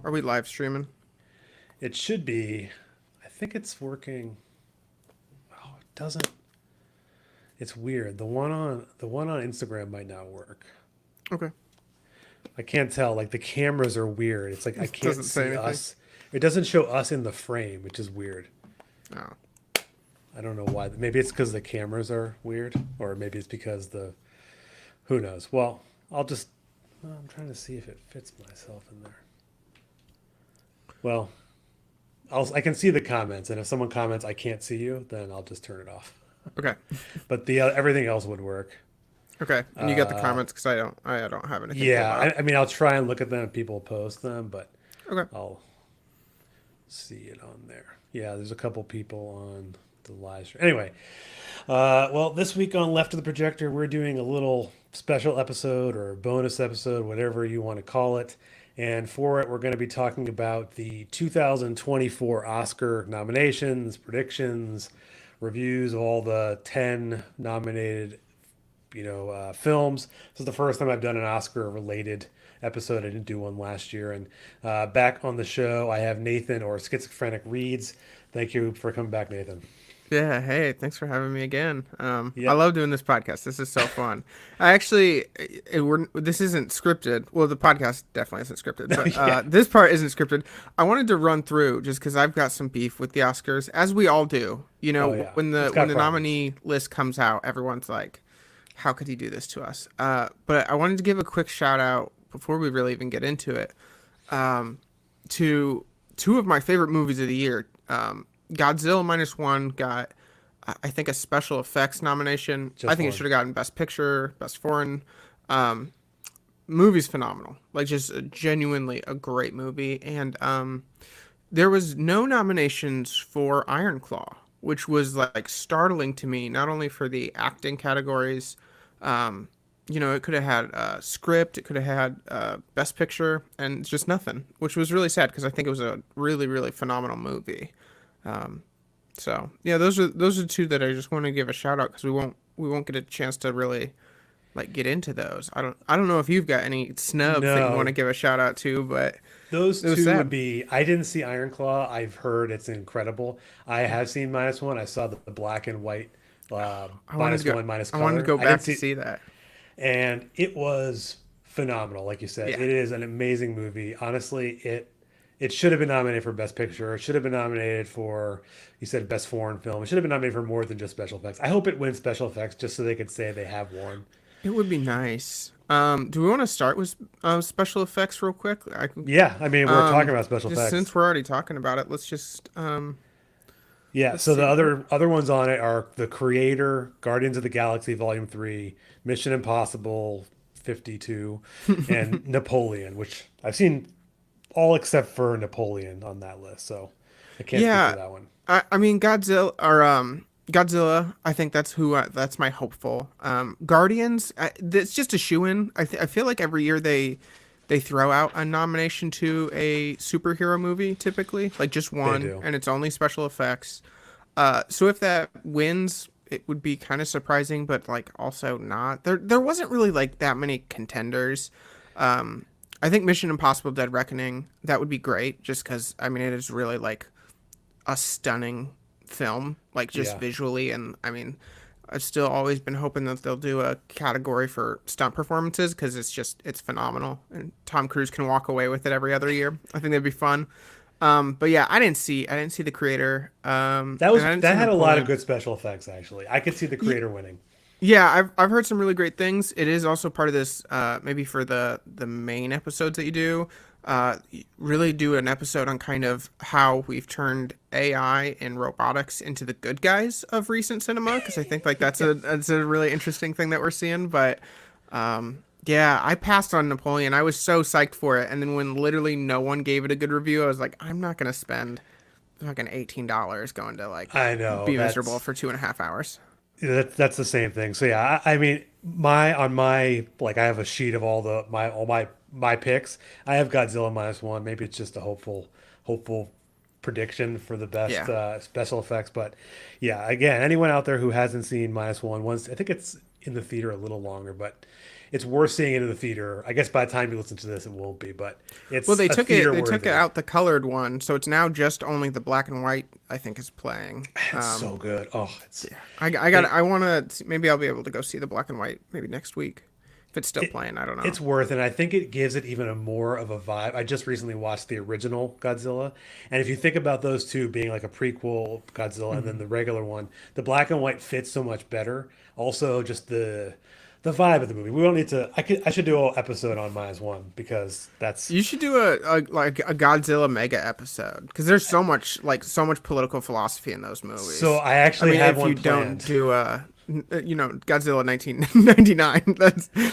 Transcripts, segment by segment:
Are we live streaming? It should be. I think it's working. Oh, it doesn't. It's weird. The one on Instagram might not work. Okay. I can't tell. Like the cameras are weird. It's like I can't Doesn't say see anything. us. It doesn't show us in the frame, which is weird. Oh. I don't know why. Maybe it's because the cameras are weird, or maybe it's because the who knows. Well, I'm trying to see if it fits myself in there. Well, I can see the comments, and if someone comments I can't see you, then I'll just turn it off. Okay. But the everything else would work. Okay. And you got the comments because I don't have anything pulled Yeah, up. I mean I'll try and look at them if people post them, but Okay. I'll see it on there. Yeah, there's a couple people on the live stream. Anyway, well, this week on Left of the Projector, we're doing a little special episode or bonus episode, whatever you want to call it. And for it, we're going to be talking about the 2024 Oscar nominations, predictions, reviews of all the 10 nominated, films. This is the first time I've done an Oscar-related episode. I didn't do one last year. And back on the show, I have Nathan or Schizophrenic Reads. Thank you for coming back, Nathan. Yeah. Hey, thanks for having me again. I Yep. love doing this podcast. This is so fun. I actually, this isn't scripted. Well, the podcast definitely isn't scripted, but Yeah. this part isn't scripted. I wanted to run through just because I've got some beef with the Oscars, as we all do. You Oh know, yeah. when It's the got problems. nominee list comes out, everyone's like, "How could he do this to us?" But I wanted to give a quick shout out before we really even get into it. To two of my favorite movies of the year. Godzilla minus one got, I think, a special effects nomination. I Just think it one. should have gotten best picture, best foreign. Um, Movie's phenomenal. Like just genuinely a great movie. And there was no nominations for Iron Claw, which was like startling to me. Not only for the acting categories, um, it could have had script, it could have had best picture, and just nothing, which was really sad because I think it was a really really phenomenal movie. Um, so yeah, those are two that I just want to give a shout out because we won't get a chance to really like get into those. I don't know if you've got any snubs that you want to No, give a shout out to, but those it was two would sad. be. I didn't see Iron Claw. I've heard it's incredible. I have seen minus one. I saw the black and white I wanted to minus go. one minus I wanted to color. go I didn't back to see, see that. and it was phenomenal. Like you said, Yeah, it is an amazing movie. Honestly, it should have been nominated for best picture. It should have been nominated for, you said, best foreign film. It should have been nominated for more than just special effects. I hope it wins special effects just so they could say they have won. it would be nice. Do we want to start with special effects real quick? Yeah, I mean, we're talking about special Just effects. since we're already talking about it, let's just Yeah, let's so the see. other ones on it are The Creator, Guardians of the Galaxy Volume 3, Mission Impossible 52, and Napoleon, which I've seen all except for Napoleon on that list. So I can't speak for Yeah, that one. I mean Godzilla. I think that's my hopeful. Guardians. It's just a shoe in. I feel like every year they throw out a nomination to a superhero movie, typically like just They one, do. and it's only special effects. So if that wins, it would be kind of surprising, but like also not. There wasn't really like that many contenders. I think Mission Impossible: Dead Reckoning that would be great, just because I mean it is really like a stunning film, like just Yeah. visually. And I mean, I've still always been hoping that they'll do a category for stunt performances because it's phenomenal, and Tom Cruise can walk away with it every other year. I think that'd be fun. But yeah, I didn't see the creator, and I didn't see That had a lot of Napoleon. good special effects actually. I could see The Y- Creator winning. Yeah, I've heard some really great things. It is also part of this, maybe for the main episodes that you do, really do an episode on kind of how we've turned AI and robotics into the good guys of recent cinema, because I think like that's a really interesting thing that we're seeing. But yeah, I passed on Napoleon. I was so psyched for it, and then when literally no one gave it a good review, I was like, I'm not gonna spend fucking $18 going to like I know be miserable for 2.5 hours. that's the same thing. So yeah, I mean, my on my like I have a sheet of all my picks. I have Godzilla minus one. Maybe it's just a hopeful prediction for the best Yeah. special effects. But yeah, again, anyone out there who hasn't seen minus one, once I think it's in the theater a little longer, but it's worth seeing it in the theater. I guess by the time you listen to this, it won't be, but Well, it's they a took it. theater They took it worthy. out the colored one, so it's now just only the black and white. I think is playing. It's so good. Oh, it's Yeah, I got. they I want to. Maybe I'll be able to go see the black and white maybe next week if it's still it playing. I don't know. it's worth it. I think it gives it even a more of a vibe. I just recently watched the original Godzilla, and if you think about those two being like a prequel Godzilla and then Hmm. the regular one, the black and white fits so much better. Also, just the vibe of the movie. We don't need to. I should do a whole episode on Minus One because that's You should do a like a Godzilla mega episode because there's so much political philosophy in those so. movies. I I actually mean, have if one you don't planned. do Godzilla 1999,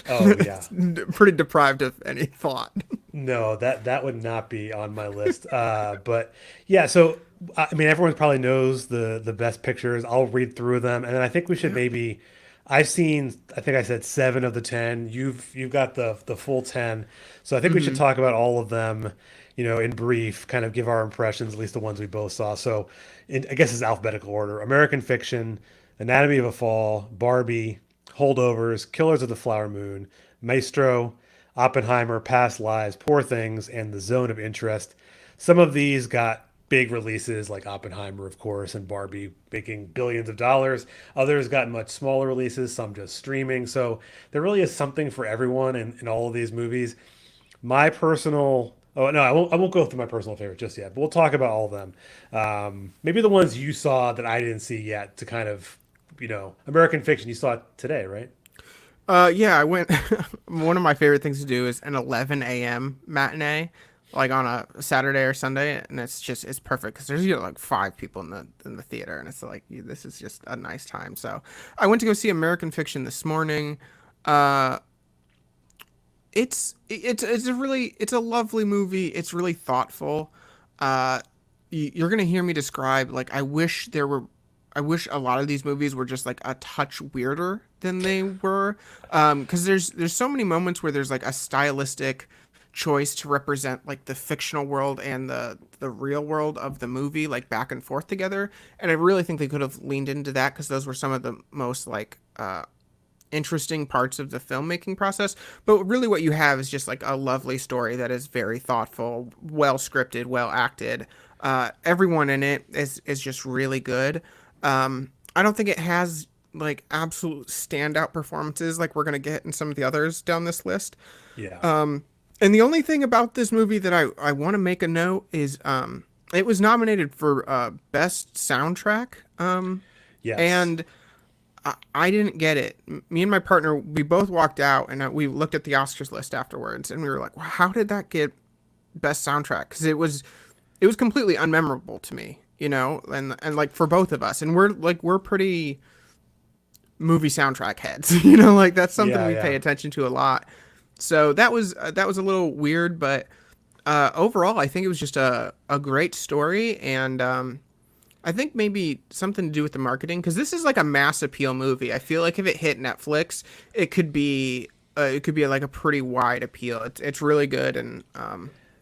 Oh yeah. that's pretty deprived of any thought. No, that would not be on my list. But yeah, so I mean, everyone probably knows the best pictures. I'll read through them, and then I think we should Yeah. maybe. I've seen. I think I said 7 of the 10. You've got the full 10. So I think we should Hmm. talk about all of them. In brief, kind of give our impressions, at least the ones we both saw. So, I guess it's alphabetical order: American Fiction, Anatomy of a Fall, Barbie, Holdovers, Killers of the Flower Moon, Maestro, Oppenheimer, Past Lives, Poor Things, and The Zone of Interest. Some of these got big releases like Oppenheimer, of course, and Barbie making billions of dollars. Others got much smaller releases, some just streaming. So there really is something for everyone in all of these movies. My personal Oh no, I won't go through my personal favorite just yet, but we'll talk about all of them. Maybe the ones you saw that I didn't see yet to kind of, American Fiction. You saw it today, right? Yeah, I went. One of my favorite things to do is an 11 a.m. matinee, like on a Saturday or Sunday, and it's perfect because there's like 5 people in the theater, and it's like this is just a nice time. So I went to go see American Fiction this morning. Uh, it's a lovely movie. It's really thoughtful. Uh, you're gonna hear me describe like I wish a lot of these movies were just like a touch weirder than they were. Because there's so many moments where there's like a stylistic choice to represent like the fictional world and the real world of the movie like back and forth together. And I really think they could have leaned into that because those were some of the most like interesting parts of the filmmaking process. But really, what you have is just like a lovely story that is very thoughtful, well scripted, well acted. Everyone in it is just really good. I don't think it has like absolute standout performances like we're gonna get in some of the others down this list. Yeah. And the only thing about this movie that I want to make a note is it was nominated for best soundtrack. Yes. And I didn't get it. Me and my partner, we both walked out and we looked at the Oscars list afterwards, and we were like, well, "How did that get best soundtrack?" Because it was completely unmemorable to me, and like for both of us, and we're pretty movie soundtrack heads, like that's something Yeah. we pay Yeah. attention to a lot. So that was a little weird, but overall, I think it was just a great story, and I think maybe something to do with the marketing because this is like a mass appeal movie. I feel like if it hit Netflix, it could be like a pretty wide appeal. It's really good and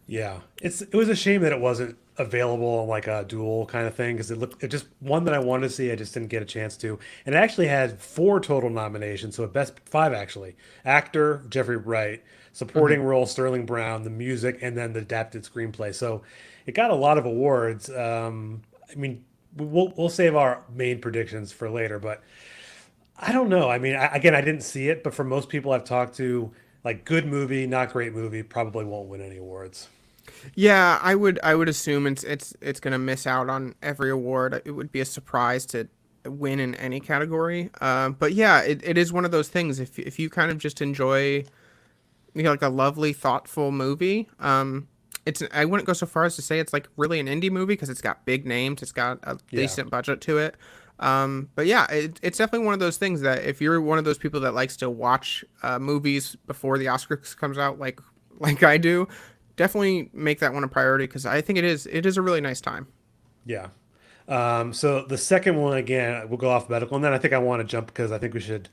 Yeah, it was a shame that it wasn't available on like a dual kind of thing because it just one that I wanted to see. I just didn't get a chance to, and it actually had 4 total nominations, so a best five actually: actor Jeffrey Wright, mhm. supporting role Sterling Brown, the music, and then the adapted screenplay. So it got a lot of awards. I mean, we'll save our main predictions for later, but I don't know. I mean, again, I didn't see it, but for most people I've talked to, like good movie, not great movie, probably won't win any awards. Yeah, I would assume it's gonna miss out on every award. It would be a surprise to win in any category. But yeah, it is one of those things. If you kind of just enjoy like a lovely, thoughtful movie. It's I wouldn't go so far as to say it's like really an indie movie because it's got big names, it's got a Yeah. decent budget to it. But yeah, it's definitely one of those things that if you're one of those people that likes to watch movies before the Oscars comes out, like I do, definitely make that one a priority because I think it is a really nice time. Yeah. So the second one again, we'll go alphabetical, and then I think I want to jump because I think we should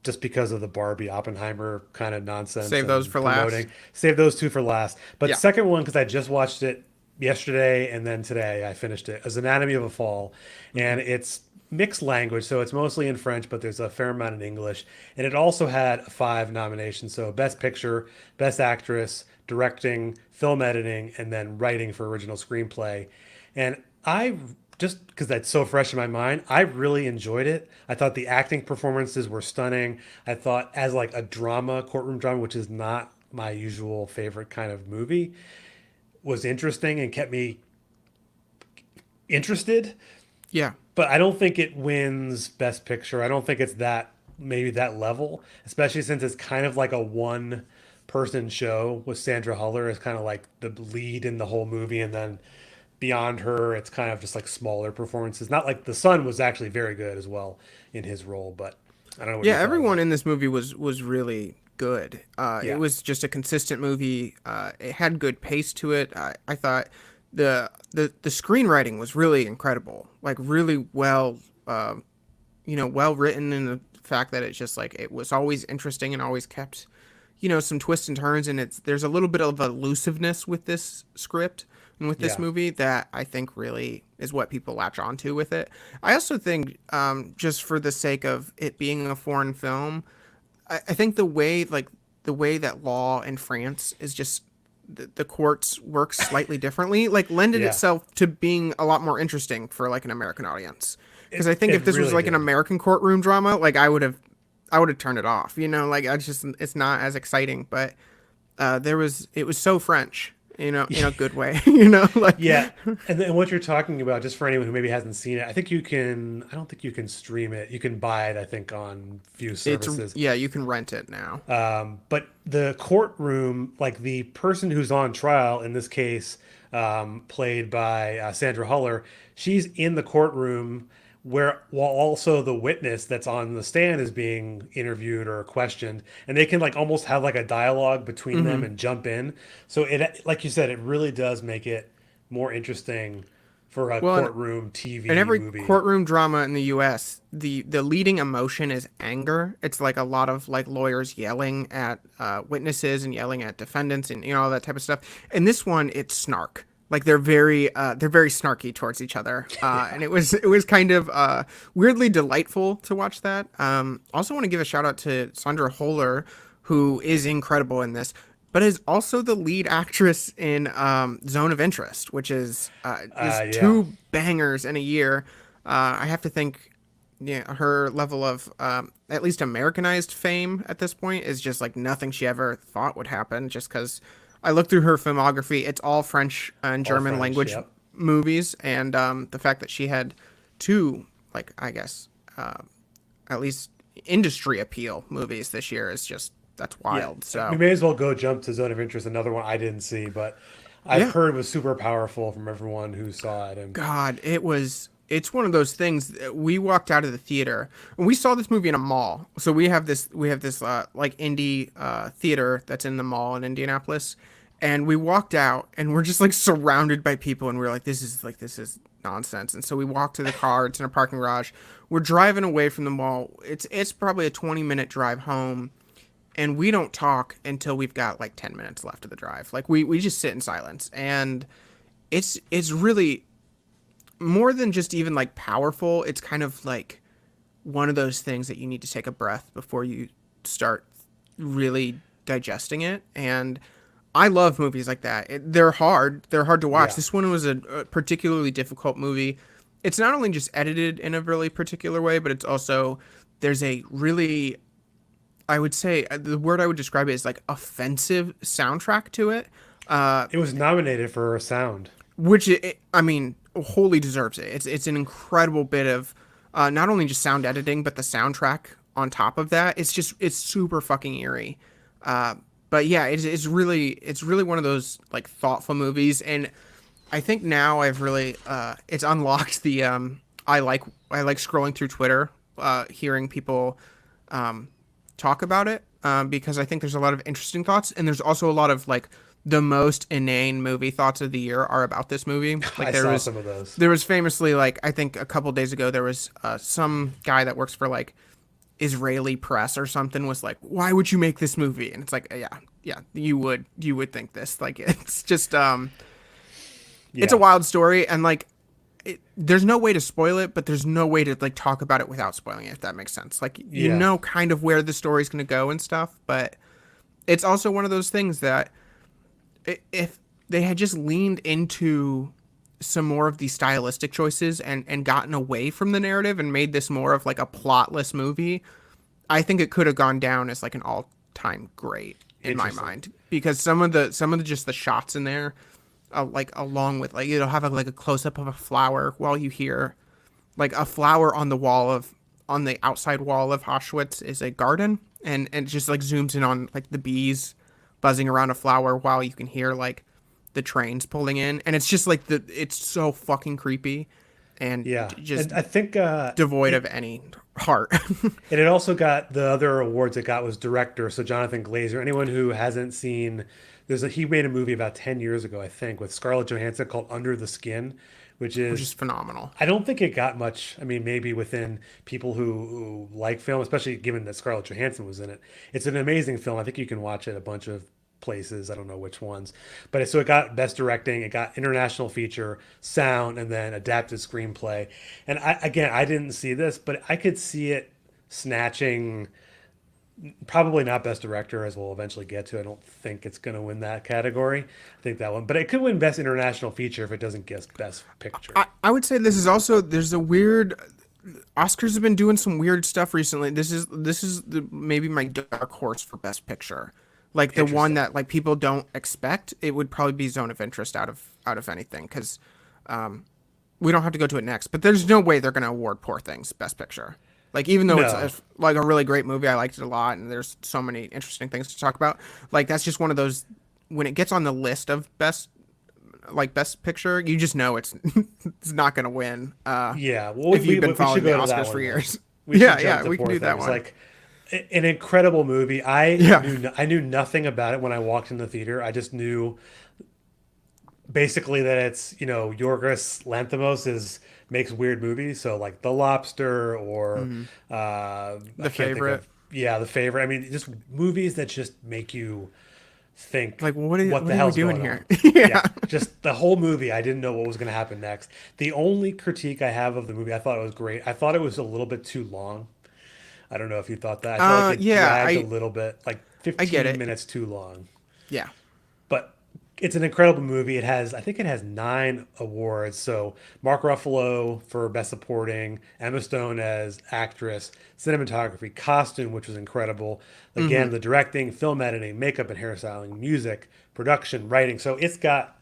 just because of the Barbie Oppenheimer kind of nonsense Save those and for last. promoting, save those two for last. But Yeah. second one because I just watched it yesterday, and then today I finished it. As Anatomy of a Fall, Mhm. and it's mixed language, so it's mostly in French, but there's a fair amount in English. And it also had 5 nominations, so Best Picture, Best Actress, Directing, Film Editing, and then Writing for Original Screenplay. And I just because that's so fresh in my mind, I really enjoyed it. I thought the acting performances were stunning. I thought as like a drama, courtroom drama, which is not my usual favorite kind of movie, was interesting and kept me interested. Yeah. But I don't think it wins Best Picture. I don't think it's that maybe that level, especially since it's kind of like a one person show with Sandra Huller as kind of like the lead in the whole movie, and then beyond her, it's kind of just like smaller performances. Not like the son was actually very good as well in his role, but I don't know what Yeah, you thought of everyone it. in this movie was really good. It Yeah, was just a consistent movie. It had good pace to it. I thought the screenwriting was really incredible. Like really well, well written in the fact that it's just like it was always interesting and always kept, some twists and turns. And there's a little bit of elusiveness with this script and with this yeah, movie that I think really is what people latch onto with it. I also think, just for the sake of it being a foreign film, I think the way that law in France is just the courts work slightly differently, like lended yeah. itself to being a lot more interesting for like an American audience. Because I think It if this was really like an did. American courtroom drama, like I would have turned it off. Like it's not as exciting. But it was so French, in a good way. Like Yeah, and then what you're talking about, just for anyone who maybe hasn't seen it, I think you can. I don't think you can stream it. You can buy it, I think, on few it's services. yeah, you can rent it now. But the courtroom, like the person who's on trial in this case, played by Sandra Huller, she's in the courtroom where while also the witness that's on the stand is being interviewed or questioned, and they can like almost have like a dialogue between them Hmm. and jump in. So it, like you said, it really does make it more interesting for a Well, and courtroom in TV every movie. courtroom drama in the U.S., the leading emotion is anger. It's like a lot of like lawyers yelling at witnesses and yelling at defendants and all that type of stuff. In this one, it's snark. Like they're very snarky towards each other, Yeah. and it was kind of weirdly delightful to watch that. Also, want to give a shout out to Sandra Holler, who is incredible in this, but is also the lead actress in Zone of Interest, which is Yeah. two bangers in a year. I have to think, yeah, her level of at least Americanized fame at this point is just like nothing she ever thought would happen. Just because I looked through her filmography, it's all French and All German French. language Yep. movies, and the fact that she had two, like I guess, at least industry appeal movies this year is just that's Yeah, wild. we So may as well go jump to Zone of Interest, another one I didn't see, but I've yeah, heard was super powerful from everyone who saw it. And God, it's one of those things we walked out of the theater and we saw this movie in a mall. So we have this like indie theater that's in the mall in Indianapolis, and we walked out and we're just like surrounded by people and we're like this is nonsense. And so we walked to the car, it's in a parking garage. We're driving away from the mall. It's probably a 20-minute drive home, and we don't talk until we've got like 10 minutes left of the drive. Like we just sit in silence, and it's really more than just even like powerful. It's kind of like one of those things that you need to take a breath before you start really digesting it. And I love movies like that. They're hard. They're hard to watch. yeah, This one was a particularly difficult movie. It's not only just edited in a really particular way, but it's also there's a really, I would say, the word I would describe it is like offensive soundtrack to it. it was nominated for a sound. Which I mean, wholly deserves it. It's an incredible bit of not only just sound editing, but the soundtrack on top of that. It's super fucking eerie. Uh, but yeah, it's really one of those like thoughtful movies, and I think now I've really it's unlocked the I like scrolling through Twitter, hearing people talk about it, because I think there's a lot of interesting thoughts, and there's also a lot of like the most inane movie thoughts of the year are about this movie. Like I there saw was some of those. there was famously, like I think a couple days ago, there was some guy that works for like Israeli press or something was like, why would you make this movie? And it's like, yeah, you would think this. Like it's just it's a Yeah, wild story, and like there's no way to spoil it, but there's no way to like talk about it without spoiling it, if that makes sense. Like you yeah, know kind of where the story's going to go and stuff, but it's also one of those things that if they had just leaned into some more of these stylistic choices and gotten away from the narrative and made this more of like a plotless movie, I think it could have gone down as like an all-time great in my interesting. mind, because some of the just the shots in there, like along with like it'll have like a close up of a flower while you hear like a flower on the wall of on the outside wall of Auschwitz is a garden, and it just like zooms in on like the bees buzzing around a flower while you can hear like the trains pulling in, and it's just like it's so fucking creepy and Yeah, just and I think devoid of any heart. and it also got the other awards it got was director. So Jonathan Glazer. Anyone who hasn't seen, he made a movie about 10 years ago, I think, with Scarlett Johansson called Under the Skin, which Which is is phenomenal. I don't think it got much. I mean, maybe within people who like film, especially given that Scarlett Johansson was in it. It's an amazing film. I think you can watch it a bunch of places. I don't know which ones, but so it got best directing, it got international feature, sound, and then adapted screenplay. And I didn't see this, but I could see it snatching. Probably not best director, as we'll eventually get to. I don't think it's going to win that category. I think that one, but it could win best international feature if it doesn't get best picture. I would say this is also there's a weird Oscars have been doing some weird stuff recently. Maybe my dark horse for best picture. Like the one Interesting. that like people don't expect, it would probably be Zone of Interest out of anything, cuz we don't have to go to it next, but there's no way they're going to award Poor Things best picture. Like even though No. like a really great movie, I liked it a lot and there's so many interesting things to talk about. Like that's just one of those when it gets on the list of best picture, you just know it's it's not going to win. Yeah, well, If you've been we should following the go to that Oscars for one then. years. We should Yeah, jump yeah, to we can Poor do that Things. one. Like an incredible movie. Yeah. I knew nothing about it when I walked in the theater. I just knew basically that it's Yorgos Lanthimos is makes weird movies. So like The Lobster or I The can't think Favorite. of The Favorite. I mean, just movies that just make you think Like what what the what are we hell's doing going here? on. Yeah. Yeah, just the whole movie, I didn't know what was going to happen next. The only critique I have of the movie, I thought it was great. I thought it was a little bit too long. I don't know if you thought that. I felt like it Yeah, dragged a little bit, like I get 15 it. minutes too long. Yeah. But it's an incredible movie. I think it has 9 awards. So Mark Ruffalo for Best Supporting, Emma Stone as actress, cinematography, costume, which was incredible. Again, the directing, film editing, makeup and hairstyling, music, production, writing. So it's got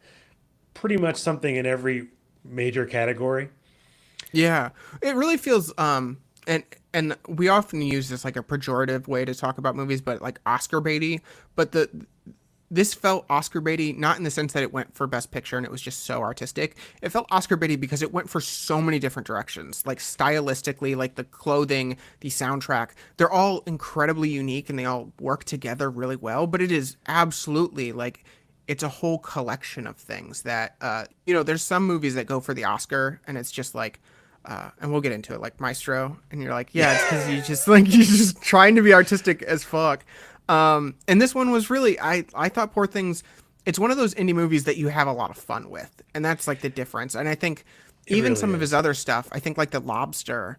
pretty much something in every major category. Yeah. It really feels and we often use this like a pejorative way to talk about movies, but like Oscar baity. But this felt Oscar baity, not in the sense that it went for Best Picture and it was just so artistic. It felt Oscar baity because it went for so many different directions, like stylistically, like the clothing, the soundtrack. They're all incredibly unique and they all work together really well. But it is absolutely like it's a whole collection of things that there's some movies that go for the Oscar and it's just like and we'll get into it, like Maestro, and you're like, yeah, it's because you're just trying to be artistic as fuck. And this one was really, I thought Poor Things, it's one of those indie movies that you have a lot of fun with, and that's like the difference. And I think It even really some of his is. other stuff, I think like The Lobster,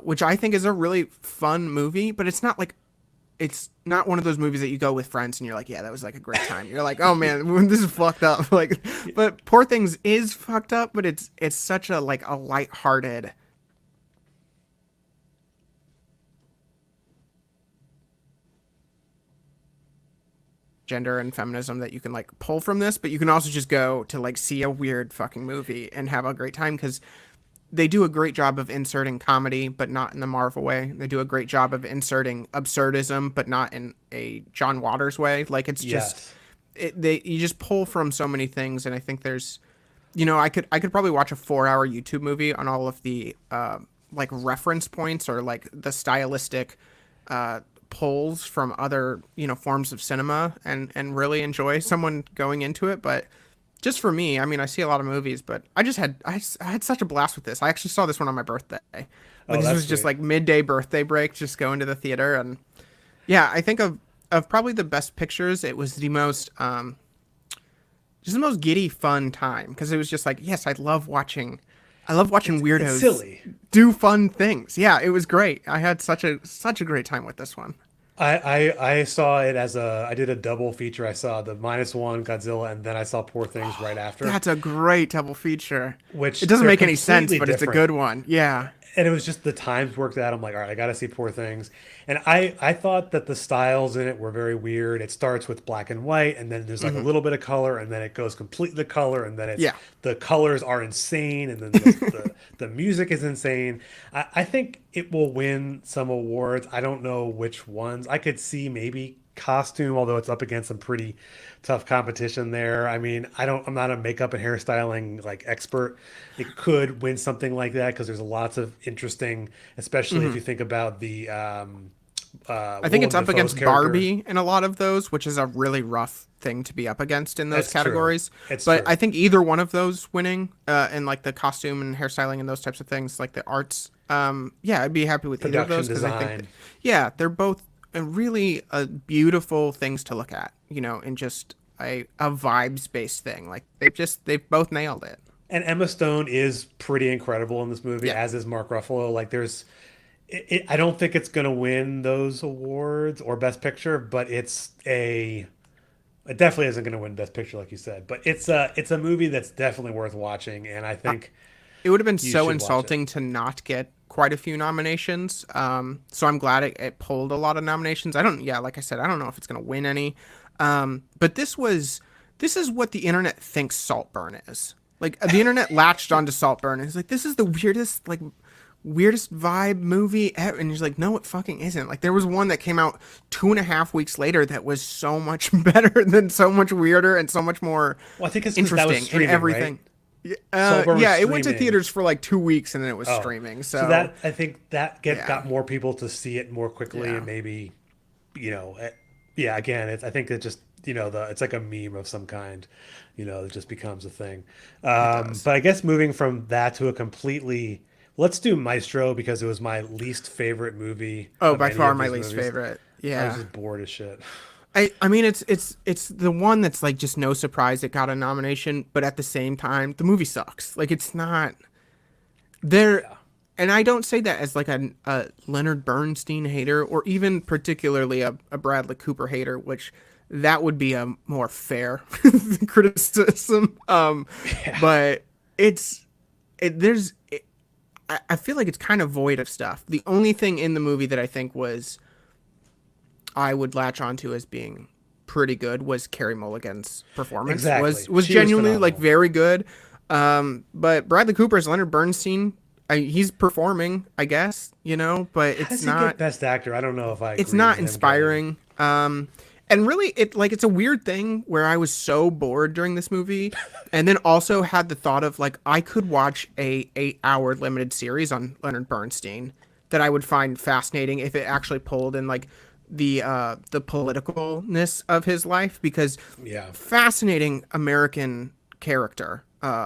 which I think is a really fun movie, but it's not one of those movies that you go with friends and you're like, yeah, that was like a great time. You're like, oh man, this is fucked up. Like, but Poor Things is fucked up, but it's such a like a lighthearted gender and feminism that you can like pull from this, but you can also just go to like see a weird fucking movie and have a great time because they do a great job of inserting comedy, but not in the Marvel way. They do a great job of inserting absurdism, but not in a John Waters way. Like it's just Yes. you just pull from so many things, and I think there's, I could probably watch a 4 hour YouTube movie on all of the like reference points or like the stylistic pulls from other forms of cinema and really enjoy someone going into it, but just for me, I mean, I see a lot of movies, but I had such a blast with this. I actually saw this one on my birthday. Like Oh, this that's was just sweet. like midday birthday break, just going to the theater, and yeah, I think of probably the best pictures. It was the most just the most giddy fun time because it was just like, yes, I love watching It's weirdos silly. do fun things. Yeah, it was great. I had such a great time with this one. I saw it as I did a double feature. I saw the -1 Godzilla, and then I saw Poor Things right after, That's a great double feature. It which doesn't they're make any sense, completely but it's a different. good one. Yeah. And it was just the times worked out. I'm like, all right, I got to see Poor Things. And I thought that the styles in it were very weird. It starts with black and white, and then there's like a Hmm. little bit of color, and then it goes completely to color, and then it's Yeah. the colors are insane, and then the music is insane. I think it will win some awards. I don't know which ones. I could see maybe costume, although it's up against some pretty tough competition there. I mean, I'm not a makeup and hairstyling like expert. It could win something like that because there's lots of interesting, especially if Hmm. you think about the I think it's Willem up Dafoe's against character. Barbie in a lot of those, which is a really rough thing to be up against in those That's true. categories. It's But I true. think either one of those winning, and like the costume and hairstyling and those types of things, like the arts, yeah, I'd be happy with either of Production those because I think, design. yeah, they're both really beautiful things to look at, in just a vibes based thing. Like they've both nailed it. And Emma Stone is pretty incredible in this movie, Yeah. as is Mark Ruffalo. Like, I don't think it's going to win those awards or Best Picture, but it definitely isn't going to win Best Picture, like you said. But it's a movie that's definitely worth watching, and I think It would have been you so should watch it. insulting to not get quite a few nominations. So I'm glad it pulled a lot of nominations. Yeah, like I said, I don't know if it's going to win any. But this is what the internet thinks Saltburn is. Like the internet latched onto Saltburn and it's like, this is the weirdest vibe movie ever. And he's like, no, it fucking isn't. Like there was one that came out 2.5 weeks later that was so much better than so much weirder and so much more Well, I think it's because that was interesting in streaming, right? everything. Saltburn was Yeah, it went to streaming. theaters for like 2 weeks and then it was Oh, streaming. so So that I think that yeah, got more people to see it more quickly, yeah, and maybe you know, eh, yeah. Again, I think it just it's like a meme of some kind, it just becomes a thing. it does. But I guess moving from that to a completely, let's do Maestro because it was my least favorite movie Oh, of by any far of my these least movies. favorite. I was Yeah. just bored as shit. I mean it's the one that's like just no surprise it got a nomination, but at the same time the movie sucks. Like it's not there, Yeah, and I don't say that as like a Leonard Bernstein hater or even particularly a Bradley Cooper hater, which that would be a more fair criticism. yeah, But it's it, there's it, I feel like it's kind of void of stuff. The only thing in the movie that I think was I would latch onto as being pretty good was Carrie Mulligan's performance exactly. was She was genuinely like phenomenal. very good. But Bradley Cooper's Leonard Bernstein, he's performing, I guess, but How does he get Best Actor? I don't know if I it's agree not with him getting. inspiring. And really, it's a weird thing where I was so bored during this movie, and then also had the thought of like I could watch a 8 hour limited series on Leonard Bernstein that I would find fascinating if it actually pulled in like the politicalness of his life because Yeah, fascinating American character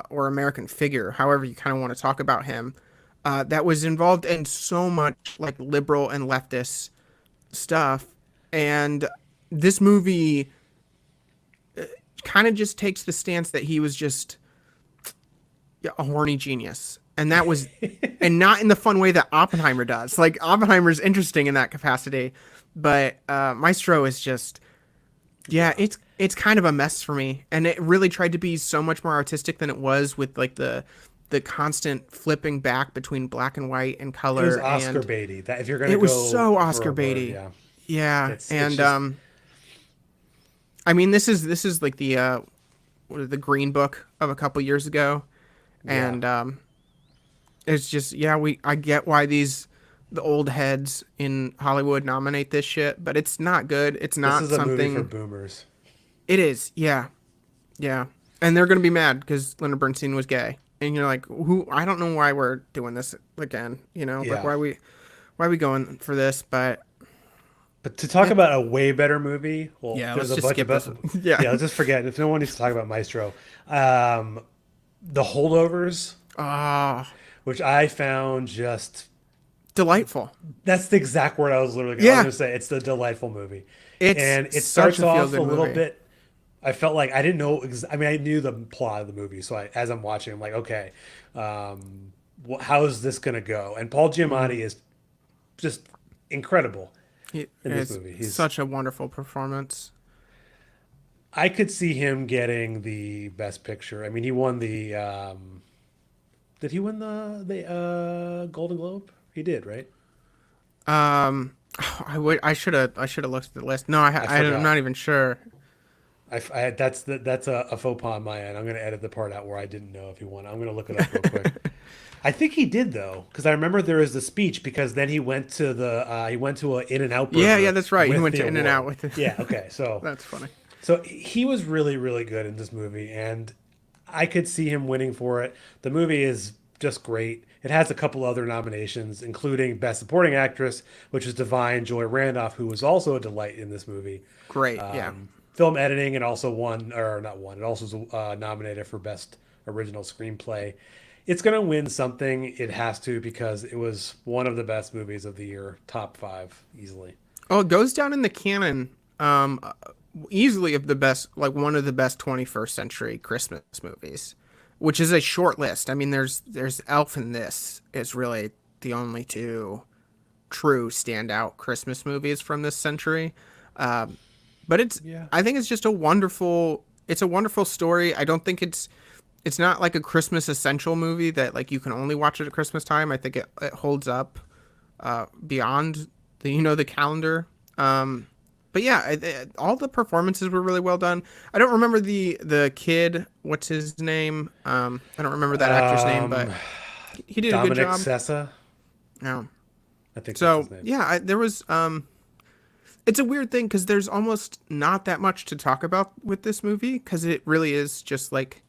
or American figure, however you kind of want to talk about him, that was involved in so much like liberal and leftist stuff. And this movie kind of just takes the stance that he was just a horny genius. And that was, and not in the fun way that Oppenheimer does. Like Oppenheimer's interesting in that capacity, but Maestro is just, yeah, yeah. it's kind of a mess for me. And it really tried to be so much more artistic than it was with like the constant flipping back between black and white and It was color, Oscar and baity. That if you're gonna it was go so for Oscar a word, baity. yeah, Yeah, it's and just I mean this is like the Green Book of a couple years ago, yeah. and it's just yeah I get why the old heads in Hollywood nominate this shit, but it's not good. It's This not is a movie for something. boomers. It is, yeah, yeah, and they're gonna be mad because Leonard Bernstein was gay, and you're like, who? I don't know why we're doing this again. Like Yeah, why are we going for this? But but to talk it, about a way better movie, well, yeah, there's let's a just bunch of skip this. Yeah. yeah. Let's just forget. If no one needs to talk about Maestro, um, the holdovers, Ah, which I found just delightful. that's the exact word I was literally I was Yeah, gonna say. It's the delightful movie, it's and it such starts a feel off a good little movie. bit. I felt like I didn't know. I mean, I knew the plot of the movie, so as I'm watching, I'm like, okay, how is this gonna go? And Paul Mm. Giamatti is just incredible in this It's movie. such a wonderful performance. I could see him getting the best picture. I mean, he won the. Did he win the Golden Globe? He did, right? I should have looked at the list. No, I I'm forgot. not even sure. That's a faux pas on my end. I'm going to edit the part out where I didn't know if he won. I'm going to look it up real quick. I think he did though, because I remember there was the speech. Because then he went to a In and Out Yeah, yeah, Burger that's right. He with went the to In and Out award. with it. Yeah, okay, That's funny. so he was really really good in this movie, and I could see him winning for it. The movie is just great. It has a couple other nominations, including Best Supporting Actress, which is Divine Joy Randolph, who was also a delight in this movie. Great. Yeah. Film editing, and also won, or not won, it also was nominated for Best Original Screenplay. It's going to win something. It has to, because it was one of the best movies of the year, top five easily. Oh, it goes down in the canon. Um, easily of the best, like one of the best 21st century Christmas movies, which is a short list. I mean, there's Elf and this is really the only two true standout Christmas movies from this century. Um, but Yeah. I think it's just it's a wonderful story. I don't think it's not like a Christmas essential movie that like you can only watch it at Christmas time. I think it holds up beyond the calendar. But yeah, all the performances were really well done. I don't remember the kid. What's his name? I don't remember that actor's name, Um, but he did a good Dominic job. Sessa, No. I think that's So his name. yeah, there was. It's a weird thing because there's almost not that much to talk about with this movie because it really is just like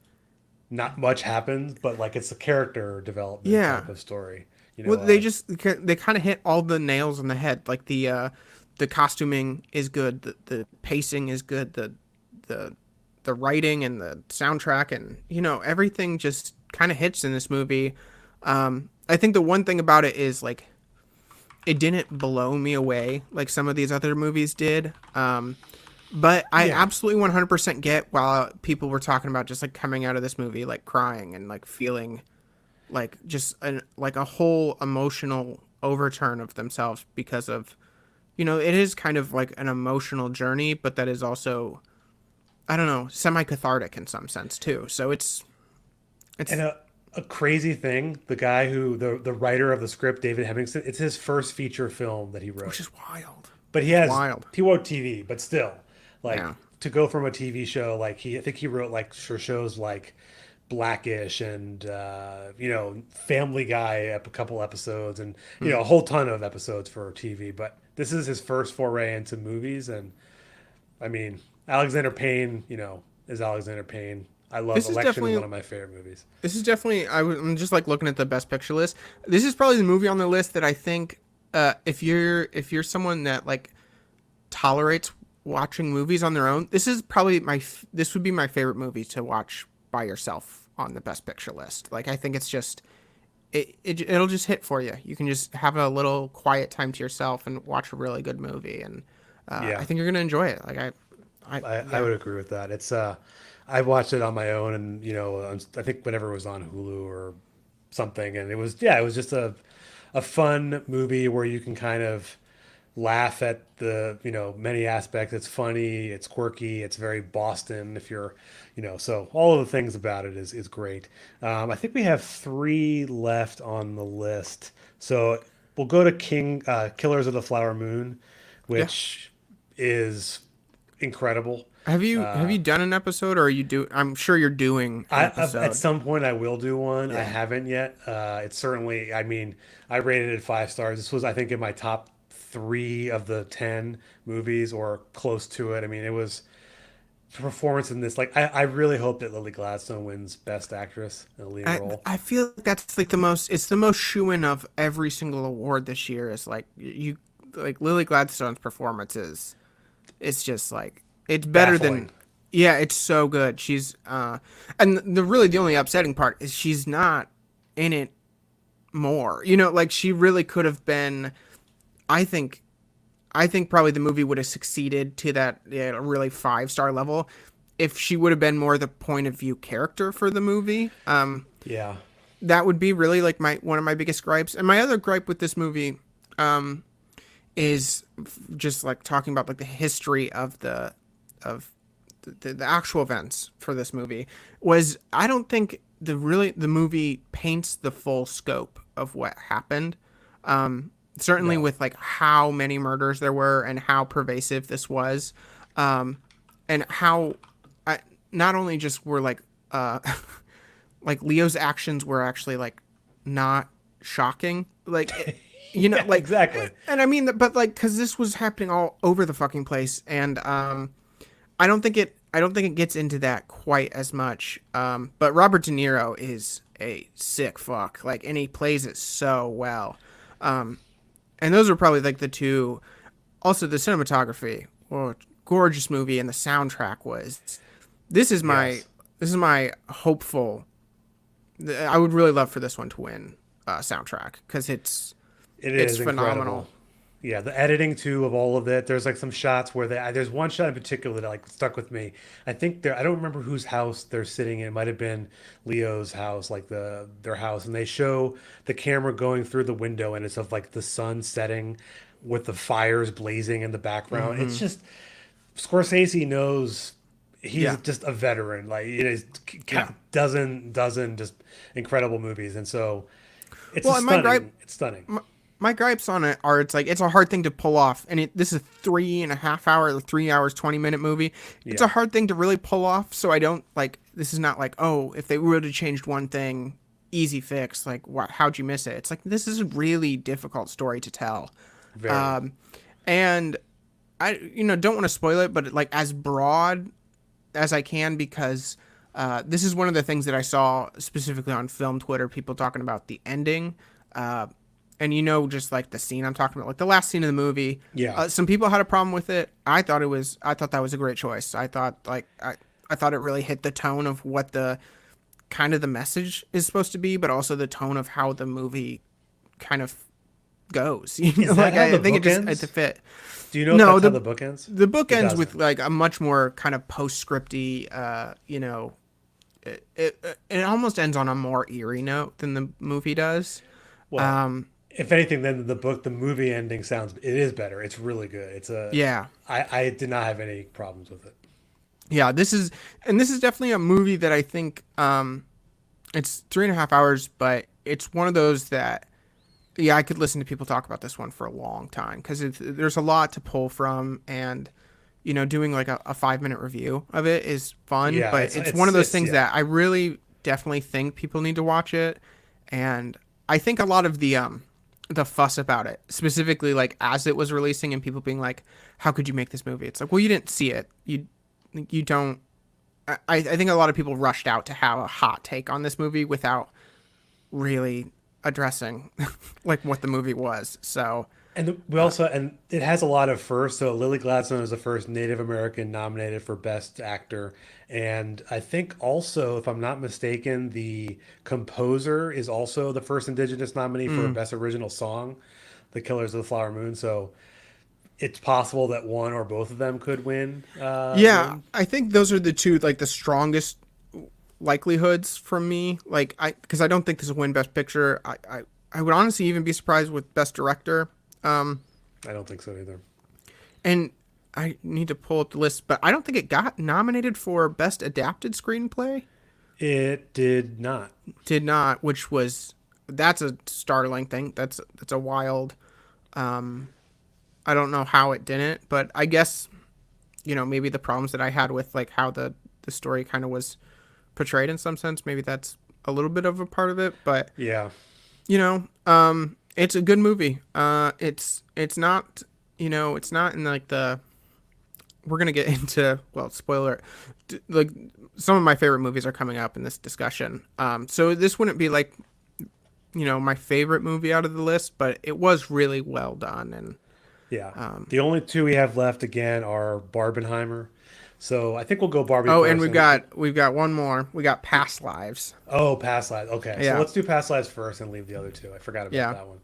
Not much happens, but like it's a character development yeah. type of story. You Well, know, they kind of hit all the nails on the head. Like the costuming is good, the pacing is good, the the writing and the soundtrack and everything just kind of hits in this movie. I think the one thing about it is like it didn't blow me away like some of these other movies did. But I yeah, absolutely 100% get while people were talking about just like coming out of this movie like crying and like feeling like just like a whole emotional overturn of themselves because of it is kind of like an emotional journey, but that is also I don't know, semi cathartic in some sense too. So and it's a crazy thing, the guy who the writer of the script, David Hemmingson, it's his first feature film that he which wrote. is wild. But It's wild. he wrote TV, but still, like Yeah. to go from a TV show, like I think he wrote like for shows like Blackish and Family Guy, a couple episodes, and Hmm. a whole ton of episodes for TV. But this is his first foray into movies, and I mean, Alexander Payne, is Alexander Payne. I love This is Election, definitely one of my favorite movies. I'm just like looking at the best picture list. This is probably the movie on the list that I think if you're someone that like tolerates watching movies on their own, this would be my favorite movie to watch by yourself on the best picture list. Like I think it's just it'll just hit for you. You can just have a little quiet time to yourself and watch a really good movie, and I Yeah, think you're gonna enjoy it. Like I yeah. would agree with that. It's I watched it on my own, and I think whenever it was on Hulu or something, and it was just a fun movie where you can kind of laugh at the many aspects. It's funny, it's quirky, it's very Boston. If you're so all of the things about it is great. I think we have three left on the list, so we'll go to Killers of the Flower Moon, Yeah. which is incredible. Have you done an episode or are you do I'm sure you're doing an At episode. some point I will do one. I Yeah. haven't yet. It's certainly. I mean, I rated it 5 stars. This was, I think, in my top three of the 10 movies, or close to it. I mean, it was performance in this. Like, I really hope that Lily Gladstone wins Best Actress in a leading I role. I feel like that's like it's the most shoo-in of every single award this year is like you like Lily Gladstone's performance is it's just like it's better than Baffling. yeah, it's so good. She's and the only upsetting part is she's not in it more. Like she really could have been I think I think probably the movie would have succeeded to that really 5-star level if she would have been more the point of view character for the movie. Yeah. That would be really like my one of my biggest gripes. And my other gripe with this movie is just like talking about like the history of of the actual events for this movie was I don't think the movie paints the full scope of what happened. Certainly No. with like how many murders there were and how pervasive this was, and how I, not only just were like like Leo's actions were actually like not shocking, like Yeah, like, exactly. and I mean, but like, because this was happening all over the fucking place, and I don't think it gets into that quite as much. But Robert De Niro is a sick fuck, like, and he plays it so well. Um, and those are probably like the two. Also, the cinematography, well, gorgeous movie, and the soundtrack was. This is my Yes. this is my hopeful. I would really love for this one to win soundtrack because It it's is phenomenal. incredible. Yeah, the editing too of all of it. There's like some shots where there's one shot in particular that like stuck with me. I think I don't remember whose house they're sitting in. It might have been Leo's house, like their house, and they show the camera going through the window and it's of like the sun setting with the fires blazing in the background. It's Hmm. just Scorsese knows he's Yeah, just a veteran. Like it is yeah. dozen just incredible movies, and so it's a Well, and my gripe stunning. It's stunning. my gripes on it are it's a hard thing to pull off, and this is a 3.5 hour, 3 hours 20-minute movie. It's a Yeah, hard thing to really pull off, so I don't like this is not like, oh, if they would have changed one thing, easy fix, like how'd you miss it? It's like this is a really difficult story to tell. very. um and I don't want to spoil it, but like as broad as I can, because this is one of the things that I saw specifically on film Twitter, people talking about the ending. Uh, and just like the scene I'm talking about, like the last scene of the movie. Yeah, Some people had a problem with it. I thought that was a great choice. I thought it really hit the tone of what the kind of the message is supposed to be, but also the tone of how the movie kind of goes. is that Like how I the think book it ends? fit. Do you know if No, that's how the book ends? the book It ends with doesn't. like a much more kind of postscripty, it almost ends on a more eerie note than the movie does. Well, Um, if anything, then the movie ending sounds it is better. It's really good. yeah, I did not have any problems with it. yeah. This is definitely a movie that I think, it's 3.5 hours, but it's one of those that, yeah, I could listen to people talk about this one for a long time because there's a lot to pull from, and doing like a 5-minute review of it is fun, Yeah, but it's one of those it's things yeah, that I really definitely think people need to watch it. And I think a lot of the fuss about it, specifically like as it was releasing and people being like, how could you make this movie? It's like, well, you didn't see it. You don't. I think a lot of people rushed out to have a hot take on this movie without really addressing like what the movie was. So we also and it has a lot of firsts. So Lily Gladstone is the first Native American nominated for Best Actor, and I think also, if I'm not mistaken, the composer is also the first Indigenous nominee for mm, Best Original Song, "The Killers of the Flower Moon." So it's possible that one or both of them could win. yeah, Win. I think those are the two like the strongest likelihoods from me. Like because I don't think this will win Best Picture. I would honestly even be surprised with Best Director. Um, I don't think so either. and I need to pull up the list, but I don't think it got nominated for Best Adapted Screenplay. It did not. Did not, which was that's a startling thing. That's a wild. Um, I don't know how it didn't, but I guess maybe the problems that I had with like how the story kind of was portrayed in some sense, maybe that's a little bit of a part of it. But Yeah. it's a good movie. It's not it's not in like the we're gonna get into, well, spoiler, like some of my favorite movies are coming up in this discussion. So this wouldn't be like my favorite movie out of the list, but it was really well done. And Yeah. um, The only two we have left again are Barbenheimer. So I think we'll go Barbie oh, and first. we've got one more. We got Past Lives. Oh, Past Lives. Okay. So Yeah, let's do Past Lives first and leave the other two. I forgot about yeah. that one.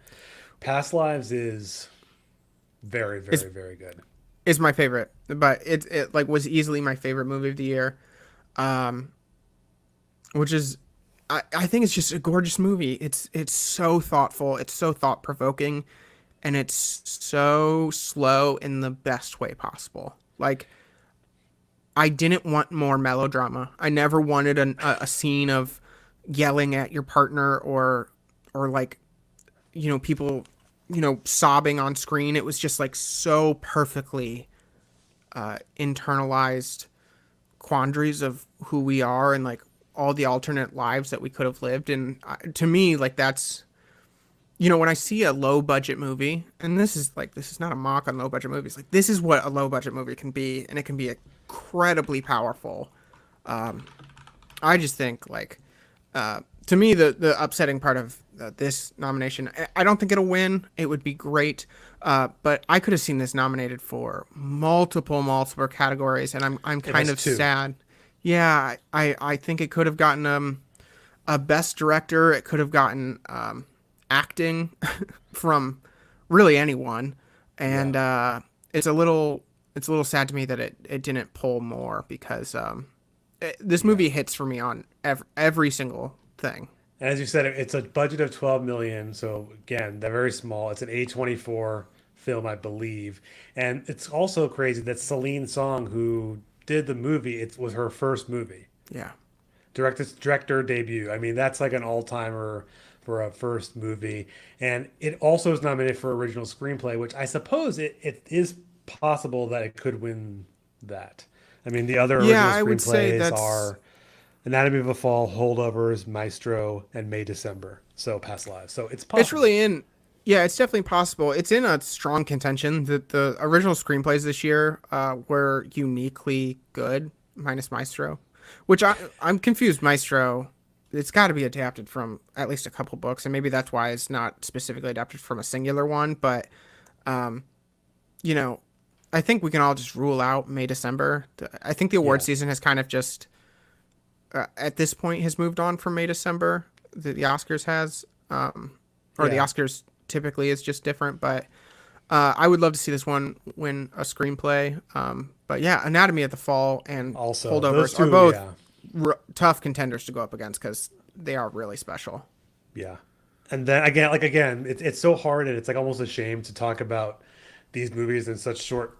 Past Lives is very, It's very, very good. is my favorite, but it like was easily my favorite movie of the year. Um, which is I think it's just a gorgeous movie. It's so thoughtful, it's so thought provoking, and it's so slow in the best way possible. Like I didn't want more melodrama. I never wanted a scene of yelling at your partner or like people sobbing on screen. It was just like so perfectly internalized quandaries of who we are and like all the alternate lives that we could have lived. And to me, like that's when I see a low budget movie, and this is not a mock on low budget movies. Like this is what a low budget movie can be, and it can be incredibly powerful. I just think like to me the upsetting part of this nomination, I don't think it'll win. It would be great, but I could have seen this nominated for multiple categories, and I'm It kind has of two. sad. Yeah, I think it could have gotten a best director. It could have gotten acting from really anyone, Yeah. and it's a little sad to me that it didn't pull more because this Yeah. movie hits for me on every single thing. And as you said, it's a budget of 12 million. So again, they're very small. It's an A24 film, I believe. And it's also crazy that Celine Song, who did the movie, it was her first movie. Yeah. Director debut. I mean, that's like an all-timer for a first movie. And it also is nominated for original screenplay, which I suppose it is possible that it could win that. I mean, the other Yeah, original I would say screenplays that's are Anatomy of a Fall, Holdovers, Maestro, and May December. So Past Lives. So it's it's possible. really in yeah, it's definitely possible. It's in a strong contention. The original screenplays this year were uniquely good, minus Maestro, which I'm confused. Maestro, it's got to be adapted from at least a couple books, and maybe that's why it's not specifically adapted from a singular one. But um, you know, I think we can all just rule out May December. I think the award Yeah. season has kind of just at this point has moved on from May December. The Oscars has, or the Yeah. Oscars typically is just different. But I would love to see this one win a screenplay. But yeah, Anatomy of the Fall and Also, those Holdovers are two, both yeah. tough contenders to go up against because they are really special. Yeah. And then again, it's so hard and it's like almost a shame to talk about these movies in such short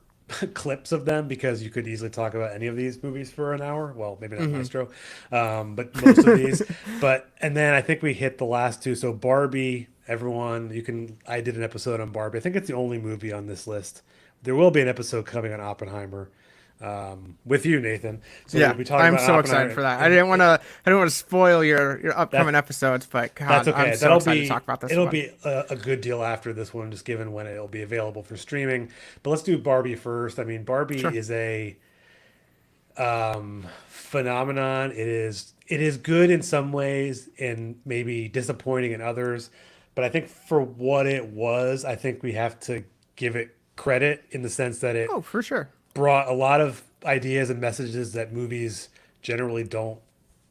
clips of them because you could easily talk about any of these movies for an hour. Well, maybe not Hmm. Maestro, but most of these. But and then I think we hit the last two. So Barbie, everyone, you can. I did an episode on Barbie. I think it's the only movie on this list. There will be an episode coming on Oppenheimer with you, Nathan. So we'll Yeah, be talking I'm about so Oppenheimer, excited for that. I didn't want to spoil your upcoming that episodes, but that's God, I'm okay. so excited to talk about this It'll one. be a good deal after this one, just given when it'll be available for streaming. But let's do Barbie first. I mean, Barbie Sure. is a phenomenon. It is good in some ways and maybe disappointing in others. But I think for what it was, I think we have to give it credit in the sense that it Oh, for sure. brought a lot of ideas and messages that movies generally don't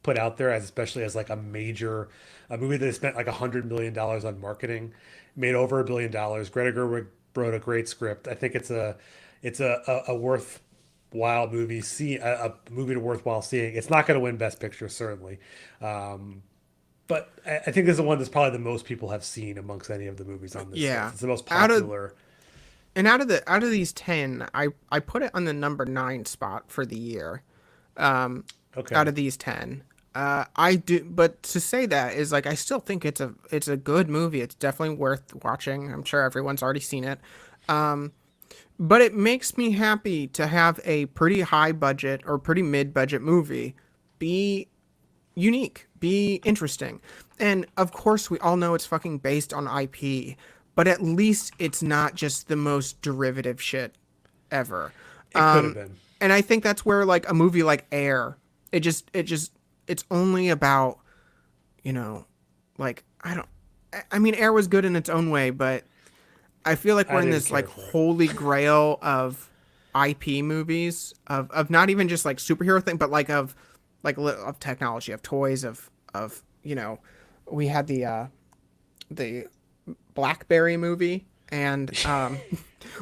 put out there, as especially as like a movie that spent like $100 million on marketing, made over $1 billion. Greta Gerwig wrote a great script. I think it's a worthwhile movie. A movie to worthwhile seeing. It's not going to win Best Picture certainly, but I think this is the one that's probably the most people have seen amongst any of the movies on this list. Yeah. It's the most Out of popular. out of these 10, I put it on the number 9 spot for the year. Um, Out Okay. of these 10. I do, but to say that is like I still think it's a good movie. It's definitely worth watching. I'm sure everyone's already seen it. But it makes me happy to have a pretty high budget or pretty mid budget movie be unique, be interesting. And of course, we all know it's fucking based on IP, but at least it's not just the most derivative shit ever. It could have been. And I think that's where like a movie like Air, it's only about, you know, like I don't I mean Air was good in its own way, but I feel like we're I in didn't this like care for it. holy grail of IP movies of not even just like superhero thing, but like of technology, of toys, of we had the BlackBerry movie, and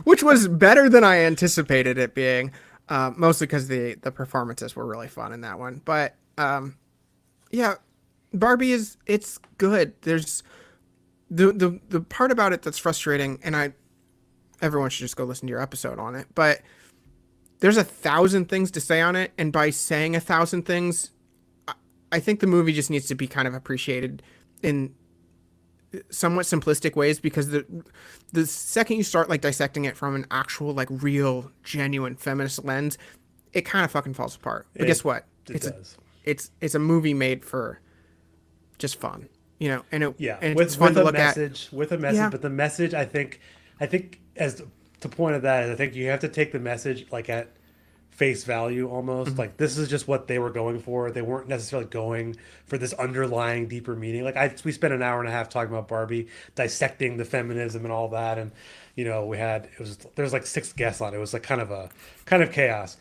which was better than I anticipated it being, mostly because the performances were really fun in that one. But yeah, Barbie is it's good. There's the part about it that's frustrating, and I everyone should just go listen to your episode on it. But there's 1,000 things to say on it, and by saying 1,000 things, I think the movie just needs to be kind of appreciated in somewhat simplistic ways, because the second you start like dissecting it from an actual like real genuine feminist lens, it kind of fucking falls apart. But guess what? It does. It's a movie made for just fun, and Yeah, it's fun to look at. with a message, Yeah. but the message, I think as to point of that is, I think you have to take the message like at face value almost. Mhm. Like this is just what they were going for. They weren't necessarily going for this underlying deeper meaning. We spent an hour and a half talking about Barbie, dissecting the feminism and all that, and we had there's like six guests on it. It was like kind of chaos.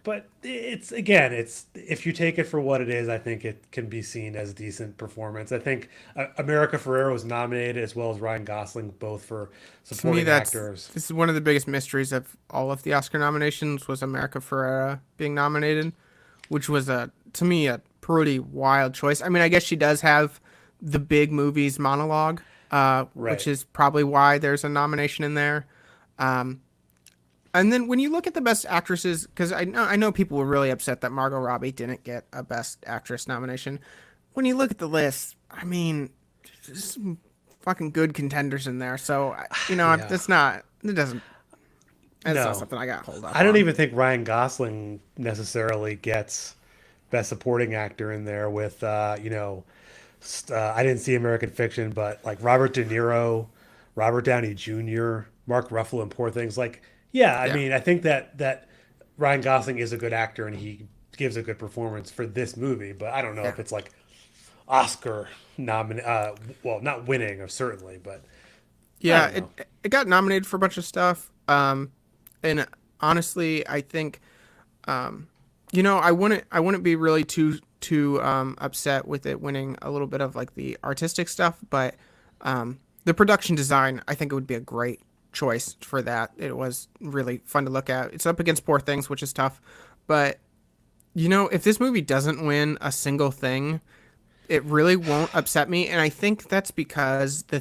But it's again, it's if you take it for what it is, I think it can be seen as a decent performance. I think America Ferrera was nominated as well as Ryan Gosling, both for To me, supporting actors. this is one of the biggest mysteries of all of the Oscar nominations was America Ferrera being nominated, which was a to me a pretty wild choice. I mean, I guess she does have the big movies monologue, which Right. is probably why there's a nomination in there. Um, and then when you look at the best actresses, because I know people were really upset that Margot Robbie didn't get a best actress nomination. When you look at the list, I mean, there's some fucking good contenders in there. So Yeah. that's not it doesn't that's not No. something I got hold up I don't on. even think Ryan Gosling necessarily gets Best Supporting Actor in there with, I didn't see American Fiction, but like Robert De Niro, Robert Downey Jr., Mark Ruffalo, and Poor Things. Like, yeah, I Yeah, mean, I think that Ryan Gosling is a good actor and he gives a good performance for this movie, but I don't know yeah, if it's like Oscar well, not winning, or certainly, but I yeah. don't know. It got nominated for a bunch of stuff. And honestly, I think I wouldn't be really too upset with it winning a little bit of like the artistic stuff, but the production design, I think it would be a great choice for that. It was really fun to look at. It's up against Poor Things, which is tough, but if this movie doesn't win a single thing, it really won't upset me, and I think that's because the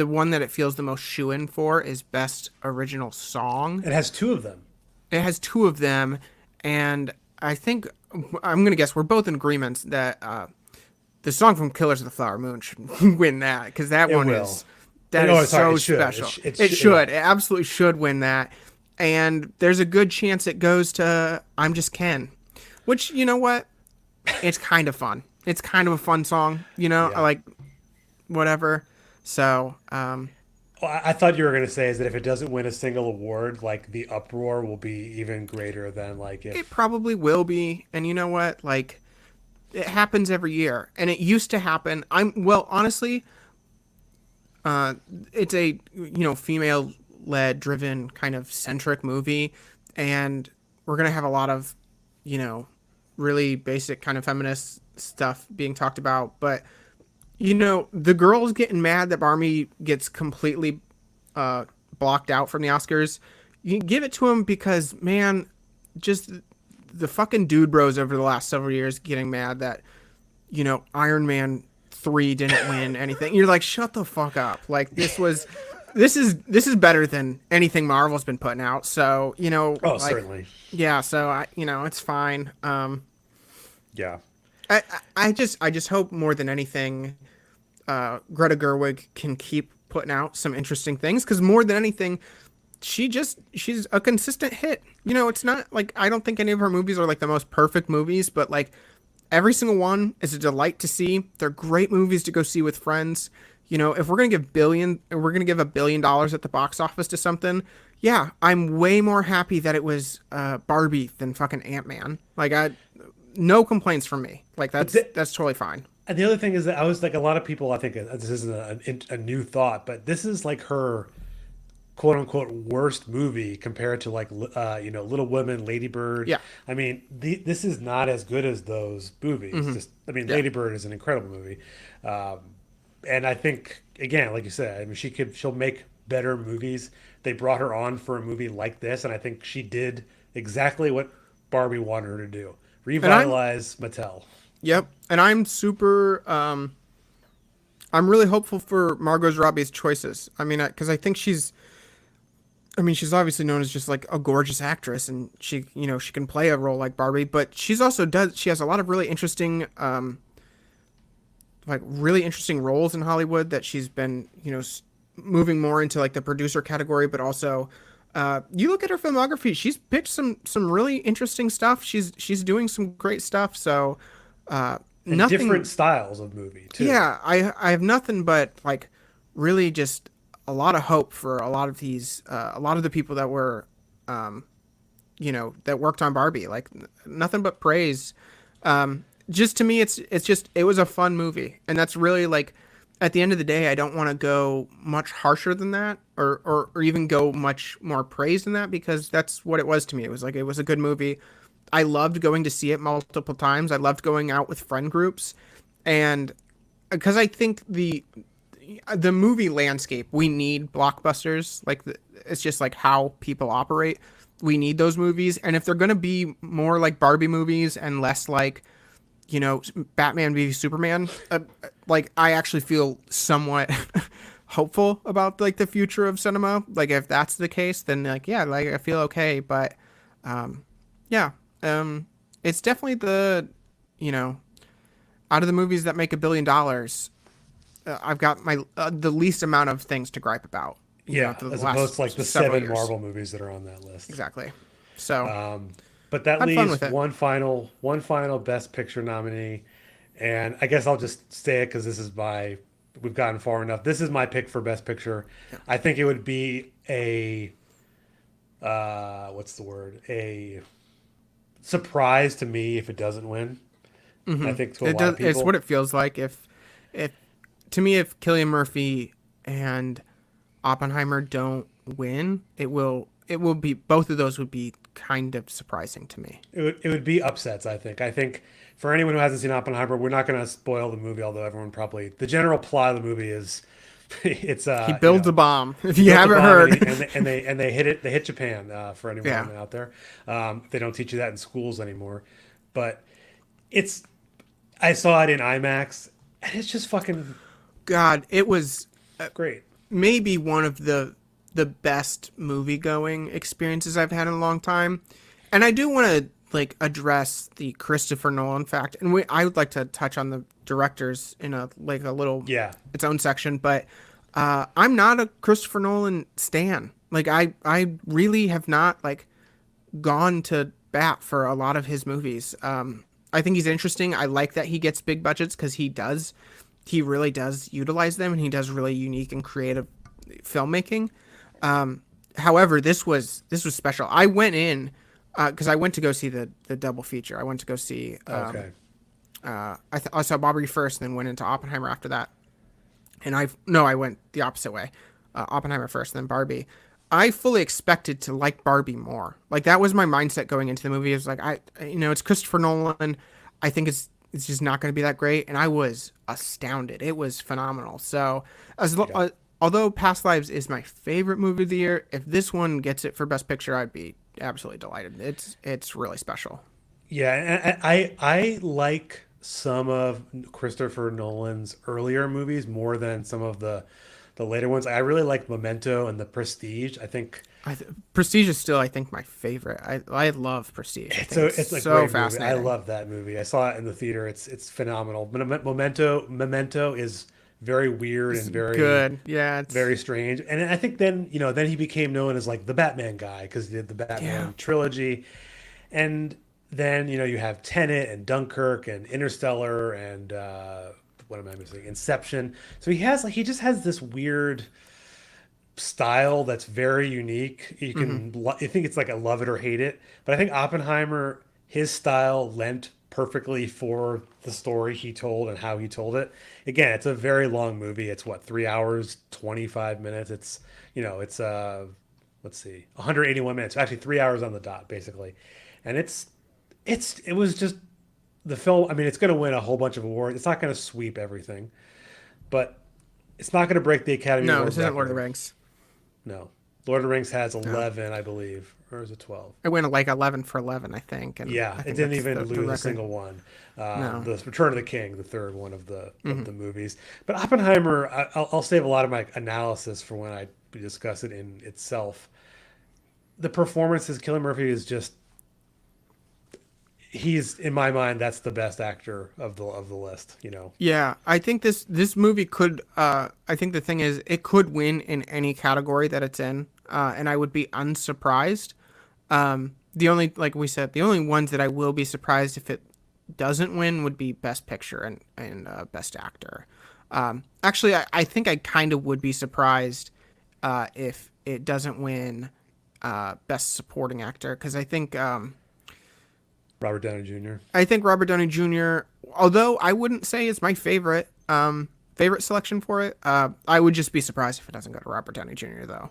one that it feels the most shoe in for is best original song. It has two of them. It has two of them, and I think I'm gonna guess we're both in agreement that the song from Killers of the Flower Moon should win that, because that It one will. is that is Sorry, so it should. special. It Yeah. should. It absolutely should win that, and there's a good chance it goes to "I'm Just Ken," which you know what, it's kind of fun. It's kind of a fun song. I Yeah. like whatever. So Well, I thought you were going to say is that if it doesn't win a single award, like the uproar will be even greater than like it if. probably will be. And you know what? Like it happens every year, and it used to happen. Honestly, uh, it's a female led driven kind of centric movie, and we're gonna have a lot of you know really basic kind of feminist stuff being talked about, but the girls getting mad that Barbie gets completely uh, blocked out from the Oscars. You give it to him because, man, just the fucking dude bros over the last several years getting mad that, Iron Man 3 didn't win anything. You're like, shut the fuck up. Like, this is better than anything Marvel's been putting out. So, Oh, like, certainly. yeah, so it's fine. Yeah. I just hope more than anything, Greta Gerwig can keep putting out some interesting things, because more than anything, she's a consistent hit. It's not like I don't think any of her movies are like the most perfect movies, but like every single one is a delight to see. They're great movies to go see with friends. If we're gonna give $1 billion at the box office to something, yeah, I'm way more happy that it was Barbie than fucking Ant-Man. Like no complaints from me. Like But that's totally fine. and the other thing is that I was like, a lot of people, I think this isn't a new thought, but this is like her quote unquote worst movie compared to like, Little Women, Lady Bird. Yeah. I mean, this is not as good as those movies. Hmm. Just, I mean, Yeah. Lady Bird is an incredible movie. Um, And I think again, like you said, I mean, she'll make better movies. They brought her on for a movie like this, and I think she did exactly what Barbie wanted her to do: And I'm revitalize Mattel. Yep, and I'm super. I'm really hopeful for Margot Robbie's choices. I mean, because I think she's. I mean, she's obviously known as just like a gorgeous actress, and she can play a role like Barbie. But she's also does. She has a lot of really interesting, like really interesting roles in Hollywood that she's been, moving more into like the producer category, but also. You look at her filmography; she's picked some really interesting stuff. She's doing some great stuff. So, And different nothing. styles of movie too. Yeah, I have nothing but like really just a lot of hope for a lot of these a lot of the people that were um that worked on Barbie. Like nothing but praise. Just to me it's just it was a fun movie. And that's really like at the end of the day I don't want to go much harsher than that or even go much more praise than that because that's what it was to me. It was like it was a good movie. I loved going to see it multiple times. I loved going out with friend groups and because I think the movie landscape we need blockbusters it's just like how people operate. We need those movies, and if they're gonna be more like Barbie movies and less like Batman v Superman, like I actually feel somewhat hopeful about like the future of cinema. Like if that's the case, then like yeah, like I feel okay, but yeah, it's definitely the you know out of the movies that make $1 billion, I've got my the least amount of things to gripe about. Yeah, The as opposed to like last the several seven years. Marvel movies that are on that list. Exactly. So But that had fun leaves with it. one final Best Picture nominee, and I guess I'll just say it because we've gotten far enough. This is my pick for Best Picture. Yeah. I think it would be a what's the word? A surprise to me if it doesn't win. And I think to a It lot of does. It's what people, it feels like. If to me, if Killian Murphy and Oppenheimer don't win, it will be both of those would be kind of surprising to me. it would be upsets. I think for anyone who hasn't seen Oppenheimer, we're not going to spoil the movie, although everyone probably the general plot of the movie is it's He builds a bomb. If he you built a haven't bomb and heard, they hit it. They hit Japan. For yeah. anyone out there, they don't teach you that in schools anymore. But it's I saw it in IMAX, and it's just fucking God, it was great. maybe one of the best movie going experiences I've had in a long time. And I do want to like address the Christopher Nolan fact, and I would like to touch on the directors in a little Yeah, its own section, but I'm not a Christopher Nolan stan. Like I really have not like gone to bat for a lot of his movies. I think he's interesting. I like that he gets big budgets because he really does utilize them, and he does really unique and creative filmmaking. However, this was special. I went in because I went to go see the double feature. I went to go see. okay. I saw Barbie first, and then went into Oppenheimer after that. And I went the opposite way. Oppenheimer first, then Barbie. I fully expected to like Barbie more. Like that was my mindset going into the movie. It was like it's Christopher Nolan. I think it's just not going to be that great, and I was astounded. It was phenomenal. So Yeah. although Past Lives is my favorite movie of the year, if this one gets it for Best Picture, I'd be absolutely delighted. It's really special. Yeah, and I like some of Christopher Nolan's earlier movies more than some of the later ones. I really like Memento and The Prestige. I think Prestige is still, I think, my favorite. I love Prestige. I think it's it's a so great movie. I fascinating. love that movie. I saw it in the theater. It's phenomenal. Memento is very weird It's and very good. Yeah, very strange. And I think then he became known as like the Batman guy because he did the yeah. Batman trilogy. And then you have Tenet and Dunkirk and Interstellar and what am I missing? Inception. So he just has this weird style that's very unique. Hmm. I think it's like a love it or hate it. But I think Oppenheimer, his style lent perfectly for the story he told and how he told it. Again, it's a very long movie. It's what, 3 hours, 25 minutes. It's let's see, 181 minutes. Actually 3 hours on the dot, basically. And it was just the film. I mean, it's going to win a whole bunch of awards. It's not going to sweep everything, but It's not going to break the Academy No, Award this isn't Lord of the record. Rings. No. Lord of the Rings has No, 11, I believe, or is it 12? it went like 11 for 11, I think, and Yeah, I it think didn't that's even the lose a record. single one. No. The Return of the King, the third one of Hmm. the movies. But Oppenheimer, I'll save a lot of my analysis for when I discuss it in itself. The performances, Cillian Murphy is just he's in my mind that's the best actor of the list. You know. Yeah, I think this movie could. I think the thing is, it could win in any category that it's in, and I would be unsurprised. The only, like we said, the only ones that I will be surprised if it doesn't win would be Best Picture and Best Actor. Actually, I think I kind of would be surprised if it doesn't win Best Supporting Actor because Robert Downey Jr. I think Robert Downey Jr. Although I wouldn't say it's my favorite selection for it, I would just be surprised if it doesn't go to Robert Downey Jr. though,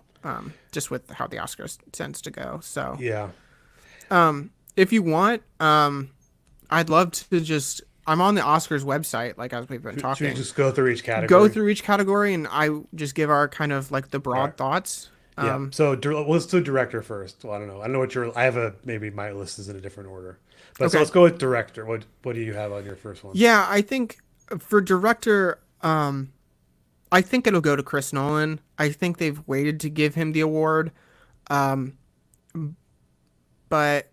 just with how the Oscars tends to go. So Yeah. if you want, I'd love to just. I'm on the Oscars website, like as we've been Should we talking. just go through each Go category? through each category, and I just give our kind of like the All right. broad thoughts. Yeah. So let's do director first. Well, I don't know. I don't know what your. I have a maybe my list is in a different order, but so Okay. let's go with director. What do you have on your first one? Yeah, I think for director, I think it'll go to Chris Nolan. I think they've waited to give him the award. Um, but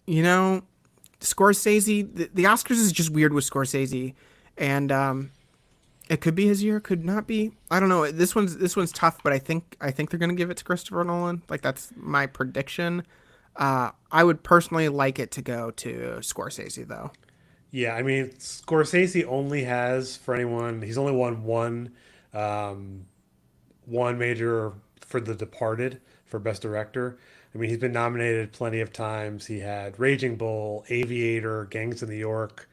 you know, Scorsese, the Oscars is just weird with Scorsese, and it could be his year, could not be. I don't know. This one's tough, but I think they're gonna give it to Christopher Nolan. Like that's my prediction. I would personally like it to go to Scorsese though. Yeah, I mean Scorsese only has for anyone. He's only won um, one major for The Departed for Best Director. I mean, he's been nominated plenty of times. He had Raging Bull, Aviator, Gangs of New York,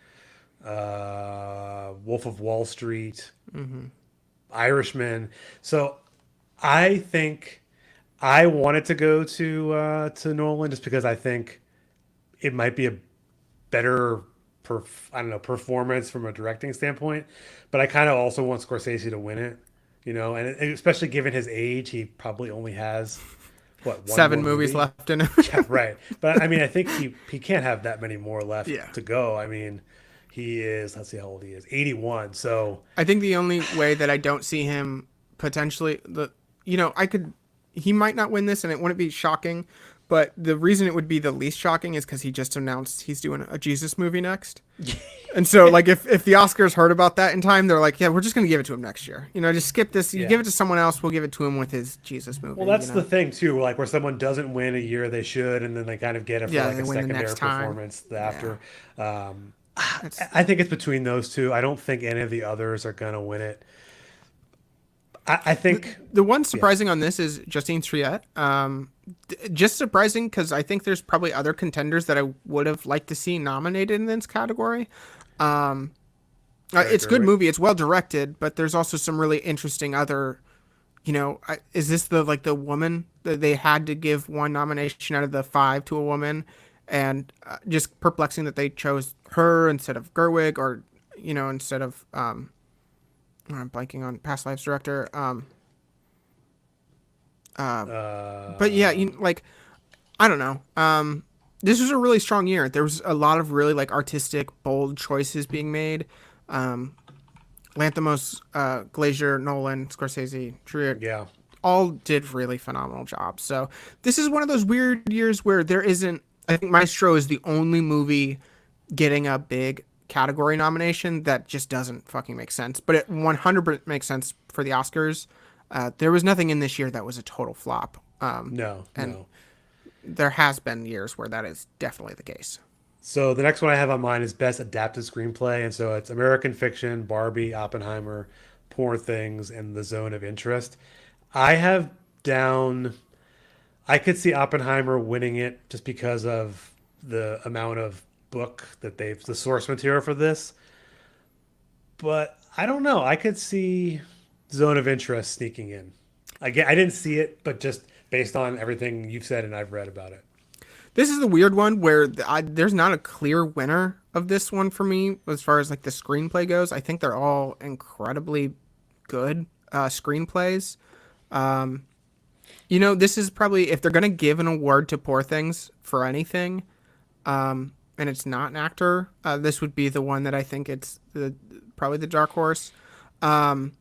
Wolf of Wall Street, Hmm. Irishman. So I think I wanted to go to Nolan just because I think it might be a better I don't know performance from a directing standpoint, but I kind of also want Scorsese to win it, you know, and especially given his age, he probably only has what one Seven more movies movie. left in it. Yeah, right. But I mean, I think he can't have that many more left Yeah. to go. I mean, he is let's see how old he is, 81. So I think the only way that I don't see him potentially he might not win this and it wouldn't be shocking, but the reason it would be the least shocking is because he just announced he's doing a Jesus movie next. And so like if the Oscars heard about that in time, they're like, yeah, we're just gonna give it to him next year. Just skip this. You give yeah. it to someone else, we'll give it to him with his Jesus movie. Well, that's the thing too, like where someone doesn't win a year they should, and then they kind of get it for Yeah, like they a win the secondary next time. performance Yeah, after. Um, that's I think it's between those two. I don't think any of the others are gonna win it. I think, the one yeah, surprising on this is Justine Triet. Just surprising because I think there's probably other contenders that I would have liked to see nominated in this category. I It's a good agree. movie. It's well directed, but there's also some really interesting other. Is this the woman that they had to give one nomination out of the five to a woman, and just perplexing that they chose her instead of Gerwig or instead of I'm blanking on past lives director. But yeah, Uh, I don't know. This was a really strong year. There was a lot of really like artistic, bold choices being made. Um, Lanthimos, Glazier, Nolan, Scorsese, Trier, yeah, all did really phenomenal jobs. So this is one of those weird years where there isn't. I think Maestro is the only movie getting a big category nomination that just doesn't fucking make sense. But it 100% makes sense for the Oscars. There was nothing in this year that was a total flop. no, And no. there has been years where that is definitely the case. So the next one I have on mine is best adapted screenplay, and so it's American Fiction, Barbie, Oppenheimer, Poor Things, and The Zone of Interest. I have down. I could see Oppenheimer winning it just because of the amount of book that the source material for this. But I don't know. I could see Zone of Interest sneaking in. I didn't see it, but just based on everything you've said and I've read about it. This is the weird one where there's not a clear winner of this one for me as far as like the screenplay goes. I think they're all incredibly good screenplays. Um, this is probably if they're gonna give an award to Poor Things for anything, and it's not an actor, this would be the one that I think it's probably the dark horse. Um,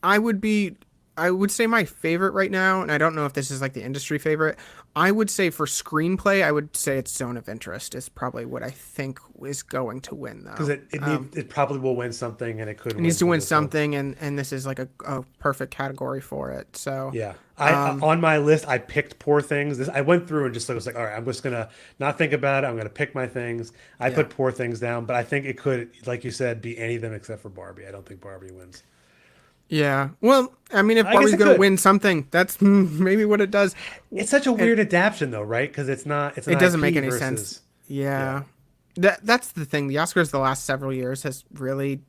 I would be I would say my favorite right now, and I don't know if this is like the industry favorite. I would say for screenplay, I would say it's Zone of Interest is probably what I think is going to win Because though. it probably will win something, and it could It needs win to for win this one. something, and this is like a perfect category for it. So, Yeah, um, on my list, I picked Poor Things. This I went through and just was like, all right, I'm just gonna not think about it. I'm gonna pick my things. I yeah. put Poor Things down, but I think it could, like you said, be any of them except for Barbie. I don't think Barbie wins. Yeah. Well, I mean, if I guess Barbie's it gonna could. win something, that's maybe what it does. It's such a And weird adaptation, though, right? Because it's an it doesn't make IP any sense. versus yeah, Yeah. That's the thing. The Oscars the last several years has really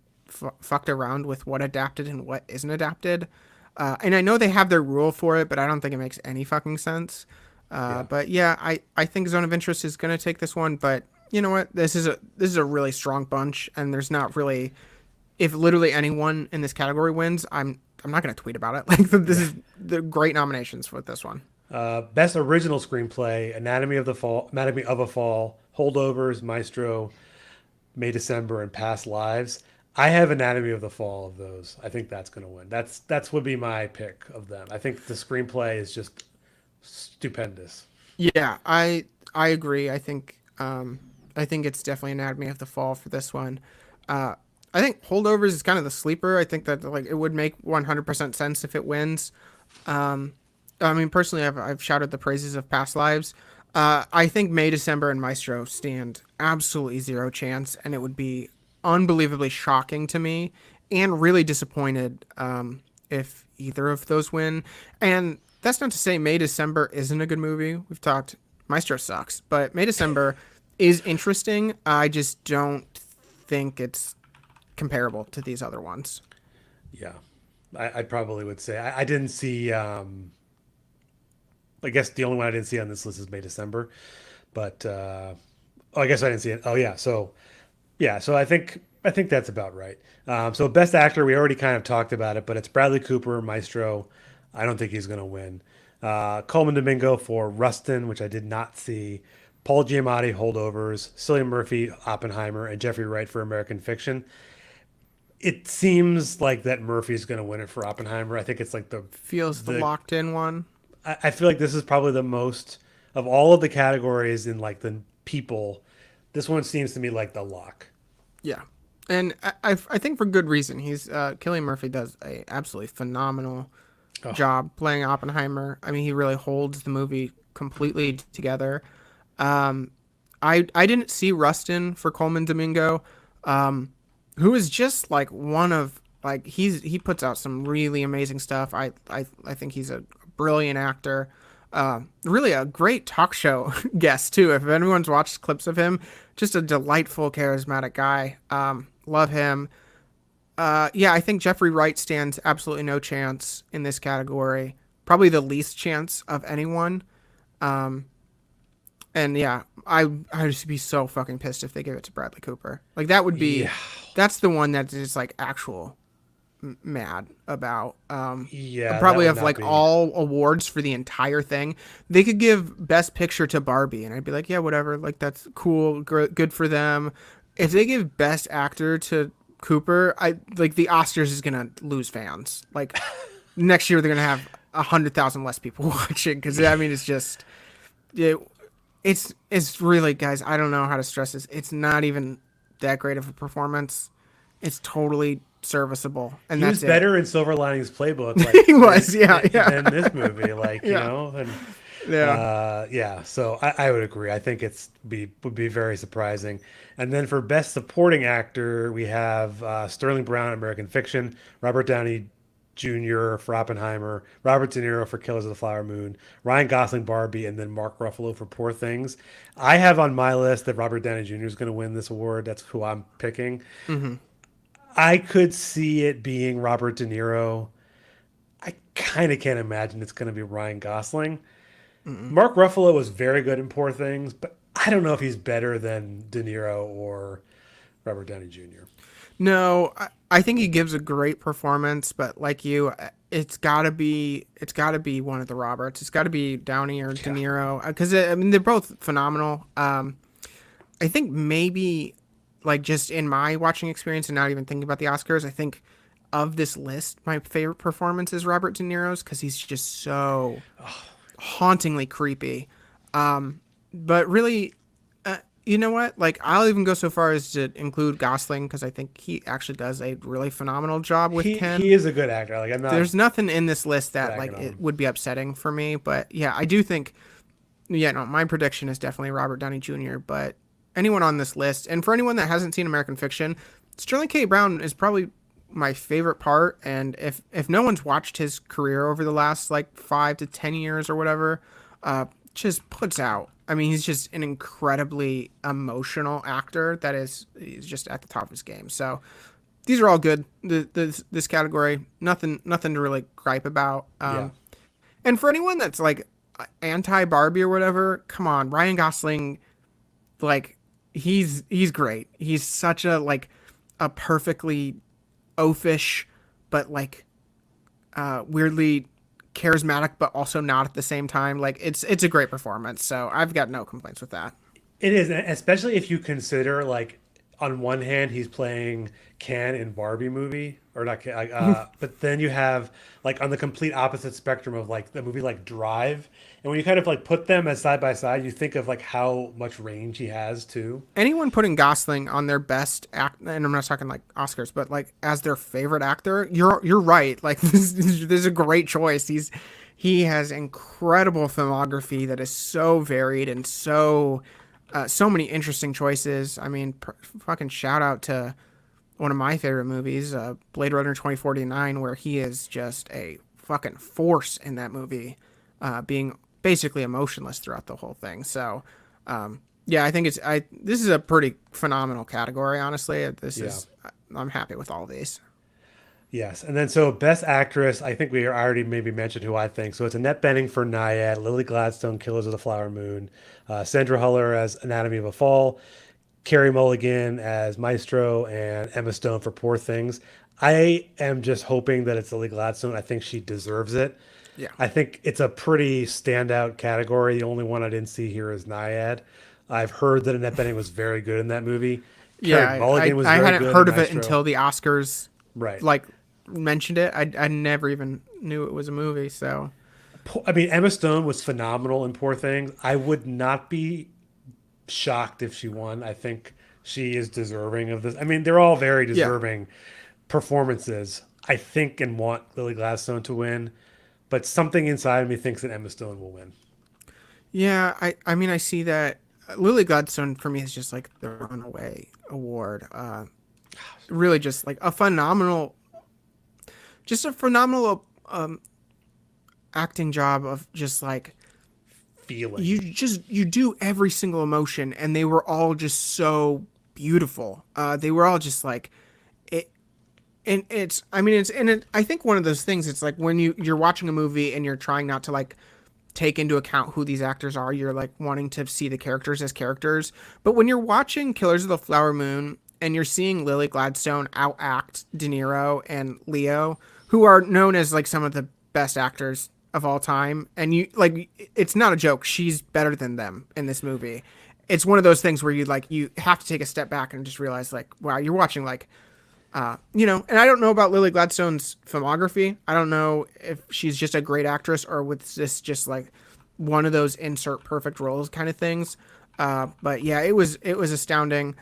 fucked around with what adapted and what isn't adapted. And I know they have their rule for it, but I don't think it makes any fucking sense. yeah, But yeah, I think Zone of Interest is gonna take this one. But you know what? This is a really strong bunch, and there's not really if literally anyone in this category wins, I'm not gonna tweet about it. Like this yeah. is the great nominations with this one. Best original screenplay: Anatomy of a Fall, Holdovers, Maestro, May December, and Past Lives. I have Anatomy of the Fall of those. I think that's going to win. That's would be my pick of them. I think the screenplay is just stupendous. Yeah, I agree. I think it's definitely Anatomy of the Fall for this one. Uh, I think Holdovers is kind of the sleeper. I think that like it would make 100% sense if it wins. Um, I mean, personally, I've shouted the praises of Past Lives. I think May, December, and Maestro stand absolutely zero chance, and it would be unbelievably shocking to me and really disappointed if either of those win. And that's not to say May, December isn't a good movie. We've talked Maestro sucks, but May, December is interesting. I just don't think it's comparable to these other ones. Yeah, I probably would say I didn't see. I guess the only one I didn't see on this list is May December, but oh, I guess I didn't see it. Oh yeah, so I think that's about right. So best actor, we already kind of talked about it, but it's Bradley Cooper, Maestro. I don't think he's going to win. Coleman Domingo for Rustin, which I did not see. Paul Giamatti, Holdovers. Cillian Murphy, Oppenheimer, and Jeffrey Wright for American Fiction. It seems like that Murphy's going to win it for Oppenheimer. I think it's like Feels the the locked in one. I feel like this is probably the most of all of the categories in like the people. This one seems to me like the lock. Yeah, and I think for good reason. He's Cillian Murphy does a absolutely phenomenal Oh, job playing Oppenheimer. I mean, he really holds the movie completely together. Um, I didn't see Rustin for Coleman Domingo, who is just like one of like he puts out some really amazing stuff. I think he's a brilliant actor. Really a great talk show guest too. If anyone's watched clips of him, just a delightful, charismatic guy. Love him. Yeah, I think Jeffrey Wright stands absolutely no chance in this category. Probably the least chance of anyone. Um, and yeah, I'd just be so fucking pissed if they give it to Bradley Cooper. Like that would yeah, be, that's the one that is like actual mad about. yeah, that Probably would of not like be. all awards for the entire thing. They could give Best Picture to Barbie, and I'd be like, yeah, whatever. Like that's cool, good for them. If they give Best Actor to Cooper, I like the Oscars is gonna lose fans. Like next year, they're gonna have 100,000 less people watching because I mean, it's just it, it's really guys. I don't know how to stress this. It's not even that great of a performance. It's totally serviceable, and He was that's it. better in Silver Linings Playbook, like He was, yeah, yeah, than this movie, like yeah, and yeah. yeah. So I would agree. I think would be very surprising. And then for best supporting actor, we have Sterling Brown, American Fiction, Robert Downey Jr. for Oppenheimer, Robert De Niro for Killers of the Flower Moon, Ryan Gosling, Barbie, and then Mark Ruffalo for Poor Things. I have on my list that Robert Downey Jr. is going to win this award. That's who I'm picking. Hmm. I could see it being Robert De Niro. I kind of can't imagine it's going to be Ryan Gosling. Mm-mm. Mark Ruffalo was very good in Poor Things, but I don't know if he's better than De Niro or Robert Downey Jr. No, I think he gives a great performance, but like you, it's got to be one of the Roberts. It's got to be Downey or De Yeah. Niro because I mean they're both phenomenal. I think maybe like just in my watching experience and not even thinking about the Oscars, I think of this list, my favorite performance is Robert De Niro's because he's just so hauntingly creepy. But really, you know what? Like, I'll even go so far as to include Gosling because I think he actually does a really phenomenal job with He Ken. is a good actor. Like I'm not There's nothing in this list that ragging like on it him. would be upsetting for me, but yeah, I do think yeah, no, my prediction is definitely Robert Downey Jr. But anyone on this list, and for anyone that hasn't seen American Fiction, Sterling K. Brown is probably my favorite part. And if no one's watched his career over the last like 5 to 10 years or whatever, just puts out. I mean, he's just an incredibly emotional actor that is he's just at the top of his game. So these are all good. This category, nothing to really gripe about. Yeah. And for anyone that's like anti Barbie or whatever, come on, Ryan Gosling, like he's great. He's such a like a perfectly oafish, but like weirdly charismatic, but also not at the same time. Like it's a great performance. So I've got no complaints with that. It is, especially if you consider like on one hand he's playing Ken in Barbie movie or not, but then you have like on the complete opposite spectrum of like the movie like Drive, and when you kind of like put them as side by side, you think of like how much range he has too. Anyone putting Gosling on their best act, and I'm not talking like Oscars, but like as their favorite actor, you're right. Like this is a great choice. He has incredible filmography that is so varied and so many interesting choices. I mean, fucking shout out to one of my favorite movies, Blade Runner 2049, where he is just a fucking force in that movie, being basically emotionless throughout the whole thing. So, yeah, I think this is a pretty phenomenal category. Honestly, Yeah. I'm happy with all of these. Yes, and then so best actress, I think we already maybe mentioned who I think. So it's Annette Bening for Nyad, Lily Gladstone, Killers of the Flower Moon, Sandra Huller as Anatomy of a Fall, Carrie Mulligan as Maestro, and Emma Stone for Poor Things. I am just hoping that it's Lily Gladstone. I think she deserves it. Yeah, I think it's a pretty standout category. The only one I didn't see here is Nyad. I've heard that Annette Bening was very good in that movie. yeah. Carrie Mulligan was I very hadn't good in heard of it Maestro. until the Oscars Right. like mentioned it. I never even knew it was a movie. So I mean, Emma Stone was phenomenal in Poor Things. I would not be shocked if she won. I think she is deserving of this. I mean, they're all very yeah, deserving performances. I think and want Lily Gladstone to win, but something inside of me thinks that Emma Stone will win. yeah. I mean I see that Lily Gladstone for me is just like the runaway award. Really just like a phenomenal acting job of just like Feeling. you do every single emotion and they were all just so beautiful. They were all just like it and it's I mean it's and it, I think one of those things it's like when you're watching a movie and you're trying not to like take into account who these actors are, you're like wanting to see the characters as characters. But when you're watching Killers of the Flower Moon and you're seeing Lily Gladstone outact De Niro and Leo, who are known as like some of the best actors of all time, and you like it's not a joke. She's better than them in this movie. It's one of those things where you have to take a step back and just realize like wow, you're watching like and I don't know about Lily Gladstone's filmography. I don't know if she's just a great actress or was this just like one of those insert perfect roles kind of things. But yeah, it was astounding.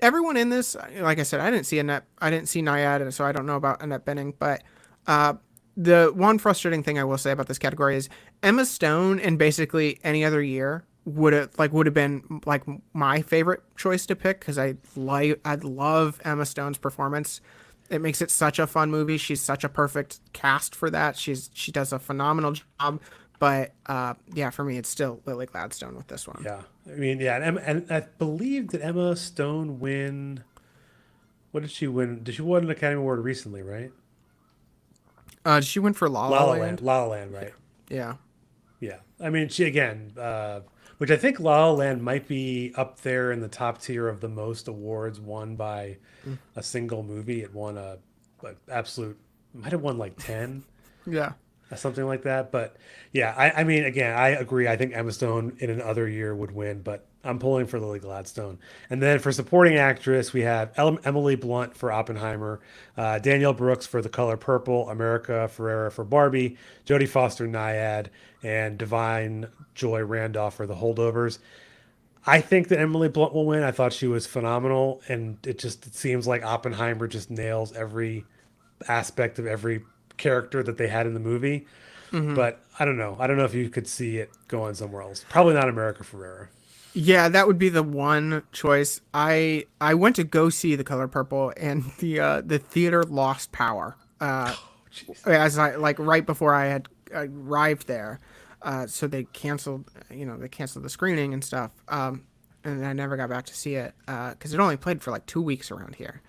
Everyone in this, like I said, I didn't see Nyad, so I don't know about Annette Bening. But uh, the one frustrating thing I will say about this category is Emma Stone in basically any other year would have been like my favorite choice to pick because I love Emma Stone's performance. It makes it such a fun movie. She's such a perfect cast for that. She does a phenomenal job. But yeah, for me, it's still Lily Gladstone with this one. Yeah. I mean, yeah, and I believe that Emma Stone win. What did she win? Did she win an Academy Award recently? Right? Did she win for La La La La Land. Land? La La Land. Right? Yeah. Yeah. I mean, she again. which I think La La Land might be up there in the top tier of the most awards won by Mm. a single movie. It won a absolute, might have won like 10, Yeah. something like that. But yeah, I mean, again, I agree. I think Emma Stone in another year would win, but I'm pulling for Lily Gladstone. And then for supporting actress, we have Emily Blunt for Oppenheimer, Danielle Brooks for The Color Purple, America Ferrera for Barbie, Jodie Foster Nyad, and Divine Joy Randolph for The Holdovers. I think that Emily Blunt will win. I thought she was phenomenal, and it seems like Oppenheimer just nails every aspect of every character that they had in the movie. Hmm. But I don't know. I don't know if you could see it going somewhere else. Probably not America Ferrera. Yeah, that would be the one choice. I went to go see The Color Purple, and the theater lost power. Jeez. As I like right before I had arrived there, so they canceled. They canceled the screening and stuff. And I never got back to see it because it only played for like 2 weeks around here.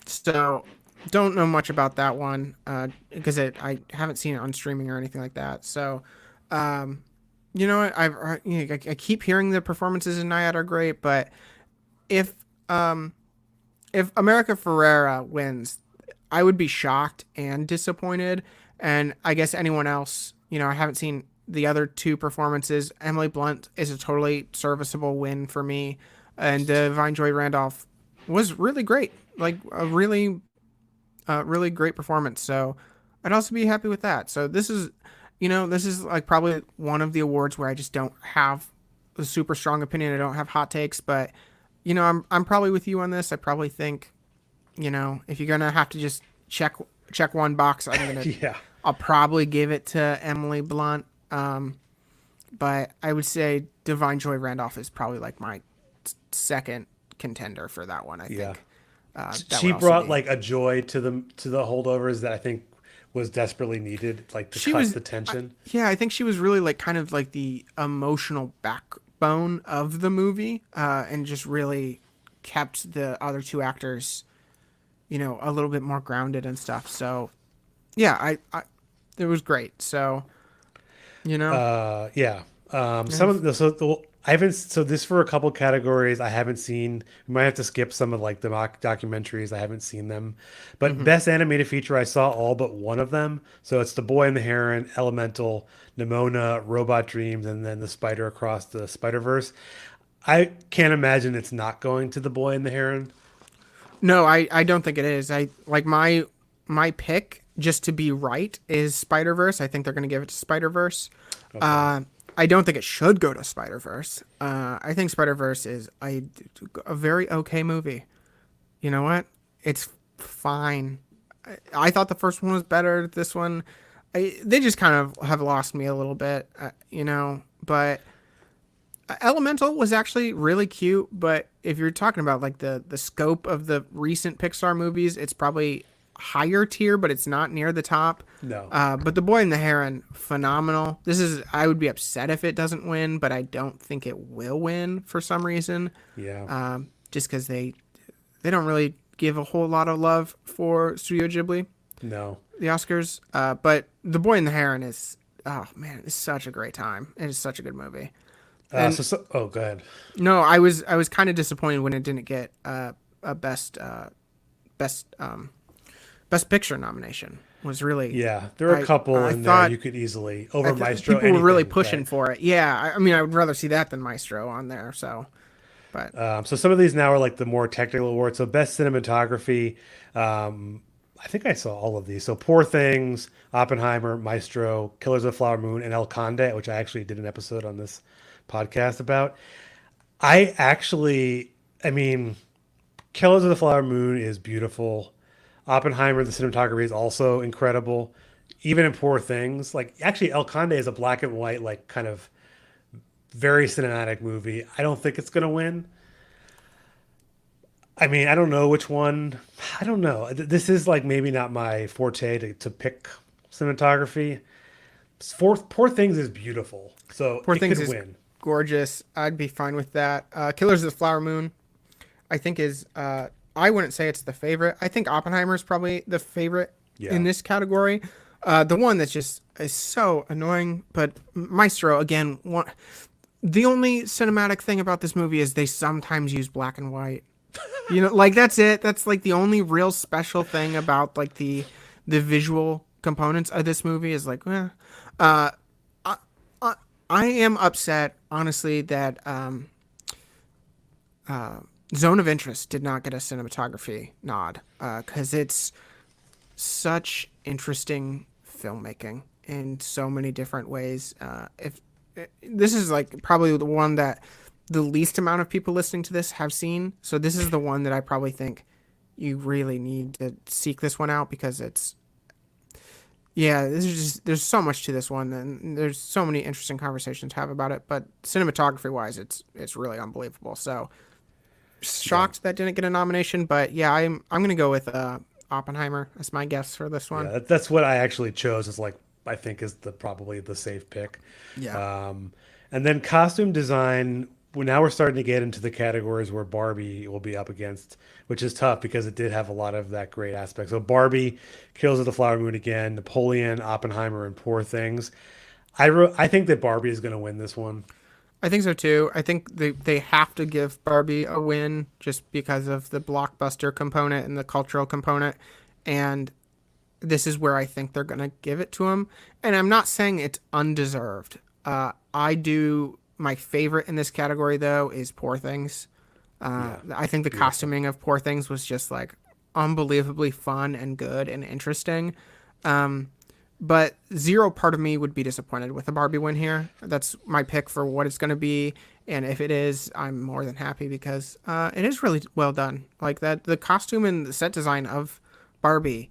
So don't know much about that one because I haven't seen it on streaming or anything like that. So you know what? I keep hearing the performances in Nyad are great, but if um if America Ferrera wins, I would be shocked and disappointed. And I guess anyone else, I haven't seen the other two performances. Emily Blunt is a totally serviceable win for me, and Divine Joy Randolph was really great, like a really great performance. So I'd also be happy with that. So this is like probably one of the awards where I just don't have a super strong opinion. I don't have hot takes, but I'm probably with you on this. I probably think, if you're gonna have to just check one box, Yeah. I'll probably give it to Emily Blunt. But I would say Divine Joy Randolph is probably like my second contender for that one. I Yeah. think that She would also brought be. like a joy to the holdovers that I think was desperately needed, like to She cut was, the tension. yeah, I think she was really like kind of like the emotional backbone of the movie, and just really kept the other two actors, a little bit more grounded and stuff. So yeah, it was great. So you know, Yeah. yeah. Some of the I haven't so this for a couple categories I haven't seen. We might have to skip some of like the mock documentaries. I haven't seen them, but Hmm. best animated feature I saw all but one of them. So it's The Boy and the Heron, Elemental, Nimona, Robot Dreams, and then The Spider Across the Spider Verse. I can't imagine it's not going to The Boy and the Heron. No, I don't think it is. I like my pick just to be right is Spider Verse. I think they're gonna give it to Spider Verse. Okay. Uh, I don't think it should go to Spider Verse. I think Spider Verse is a very okay movie. You know what? It's fine. I thought the first one was better. This one, they just kind of have lost me a little bit, But Elemental was actually really cute. But if you're talking about like the scope of the recent Pixar movies, it's probably higher tier, but it's not near the top. No. But The Boy and the Heron, phenomenal. I would be upset if it doesn't win, but I don't think it will win for some reason. Yeah. Just because they don't really give a whole lot of love for Studio Ghibli, No. the Oscars. But The Boy and the Heron is, oh man, it's such a great time. It is such a good movie. And Oh, go ahead. no, I was kind of disappointed when it didn't get a best best picture nomination. Was really Yeah, there are a I couple I in there thought you could easily over Maestro people were really anything, pushing right? for it. Yeah, I mean, I would rather see that than Maestro on there. So, but So some of these now are like the more technical awards. So best cinematography, um, I think I saw all of these. So Poor Things, Oppenheimer, Maestro, Killers of the Flower Moon, and El Conde, which I actually did an episode on this podcast about. I mean, Killers of the Flower Moon is beautiful. Oppenheimer, the cinematography is also incredible. Even in Poor Things, like actually El Conde is a black and white, like kind of very cinematic movie. I don't think it's gonna win. I mean, I don't know which one. I don't know. This is like maybe not my forte to pick cinematography. Poor Things is beautiful, so Poor it Things could is win. gorgeous. I'd be fine with that. Killers of the Flower Moon, I think is. I wouldn't say it's the favorite. I think Oppenheimer is probably the favorite in Yeah. this category. The one that's just is so annoying. But Maestro again, one The only cinematic thing about this movie is they sometimes use black and white. You know, like that's it. That's like the only real special thing about like the visual components of this movie is like, uh, I, I, I am upset honestly that Zone of Interest did not get a cinematography nod because it's such interesting filmmaking in so many different ways. If this is like probably the one that the least amount of people listening to this have seen, so this is the one that I probably think you really need to seek this one out because it's yeah, this is just there's so much to this one and there's so many interesting conversations to have about it. But cinematography wise, it's really unbelievable. So Yeah. shocked that didn't get a nomination, but yeah, I'm gonna go with Oppenheimer as my guess for this Yeah, one. that's what I actually chose as like I think is the probably the safe pick. Yeah. Um, and then costume design. Well, now we're starting to get into the categories where Barbie will be up against, which is tough because it did have a lot of that great aspect. So Barbie, Kills of the Flower Moon again, Napoleon, Oppenheimer, and Poor Things. I think that Barbie is going to win this one. I think so too. I think they have to give Barbie a win just because of the blockbuster component and the cultural component. And this is where I think they're going to give it to him. And I'm not saying it's undeserved. I do. My favorite in this category, though, is Poor Things. Yeah, I think it's the beautiful. costuming of Poor Things was just like unbelievably fun and good and interesting. But zero part of me would be disappointed with a Barbie win here. That's my pick for what it's going to be. And if it is, I'm more than happy because it is really well done. Like that, the costume and the set design of Barbie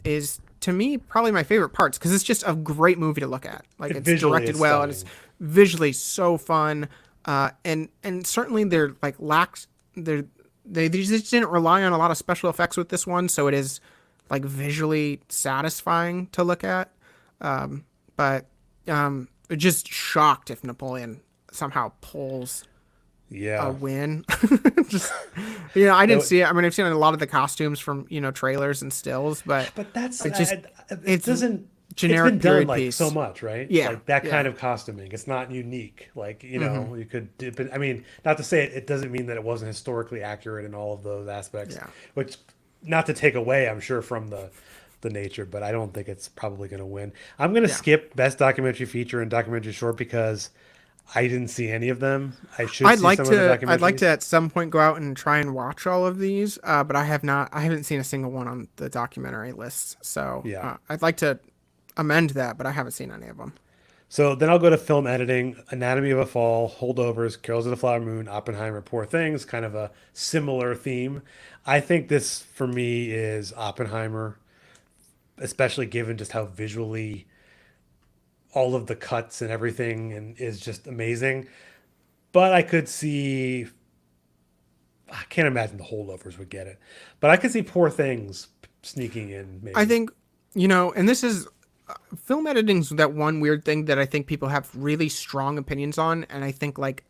is to me probably my favorite parts because it's just a great movie to look at. Like It it's visually directed is well and it's stunning. visually so fun. And certainly they're like lacks they just didn't rely on a lot of special effects with this one, so it is like visually satisfying to look at. But just shocked if Napoleon somehow pulls a Yeah, win. Just I didn't that see it. I mean, I've seen a lot of the costumes from trailers and stills, but but that's it just it it's doesn't. It's generic been done period like so piece. much, right? Yeah, Like that yeah, kind of costuming. It's not unique. Like mm-hmm. you could dip it. I mean, not to say it doesn't mean that it wasn't historically accurate in all of those aspects. Yeah, Which, not to take away, I'm sure from the nature, but I don't think it's probably going to win. I'm going to yeah. skip best documentary feature and documentary short because I didn't see any of them. I should see some of the I'd like to documentaries. at some point go out and try and watch all of these, but I have not. I haven't seen a single one on the documentary list. So Yeah. I'd like to amend that, but I haven't seen any of them. So then I'll go to film editing, Anatomy of a Fall, Holdovers, Carols of the Flower Moon, Oppenheimer, Poor Things, kind of a similar theme. I think this for me is Oppenheimer, especially given just how visually all of the cuts and everything and is just amazing. But I could see I can't imagine the Holdovers would get it. But I could see Poor Things sneaking in I maybe. think and this is film editing's that one weird thing that I think people have really strong opinions on, and I think like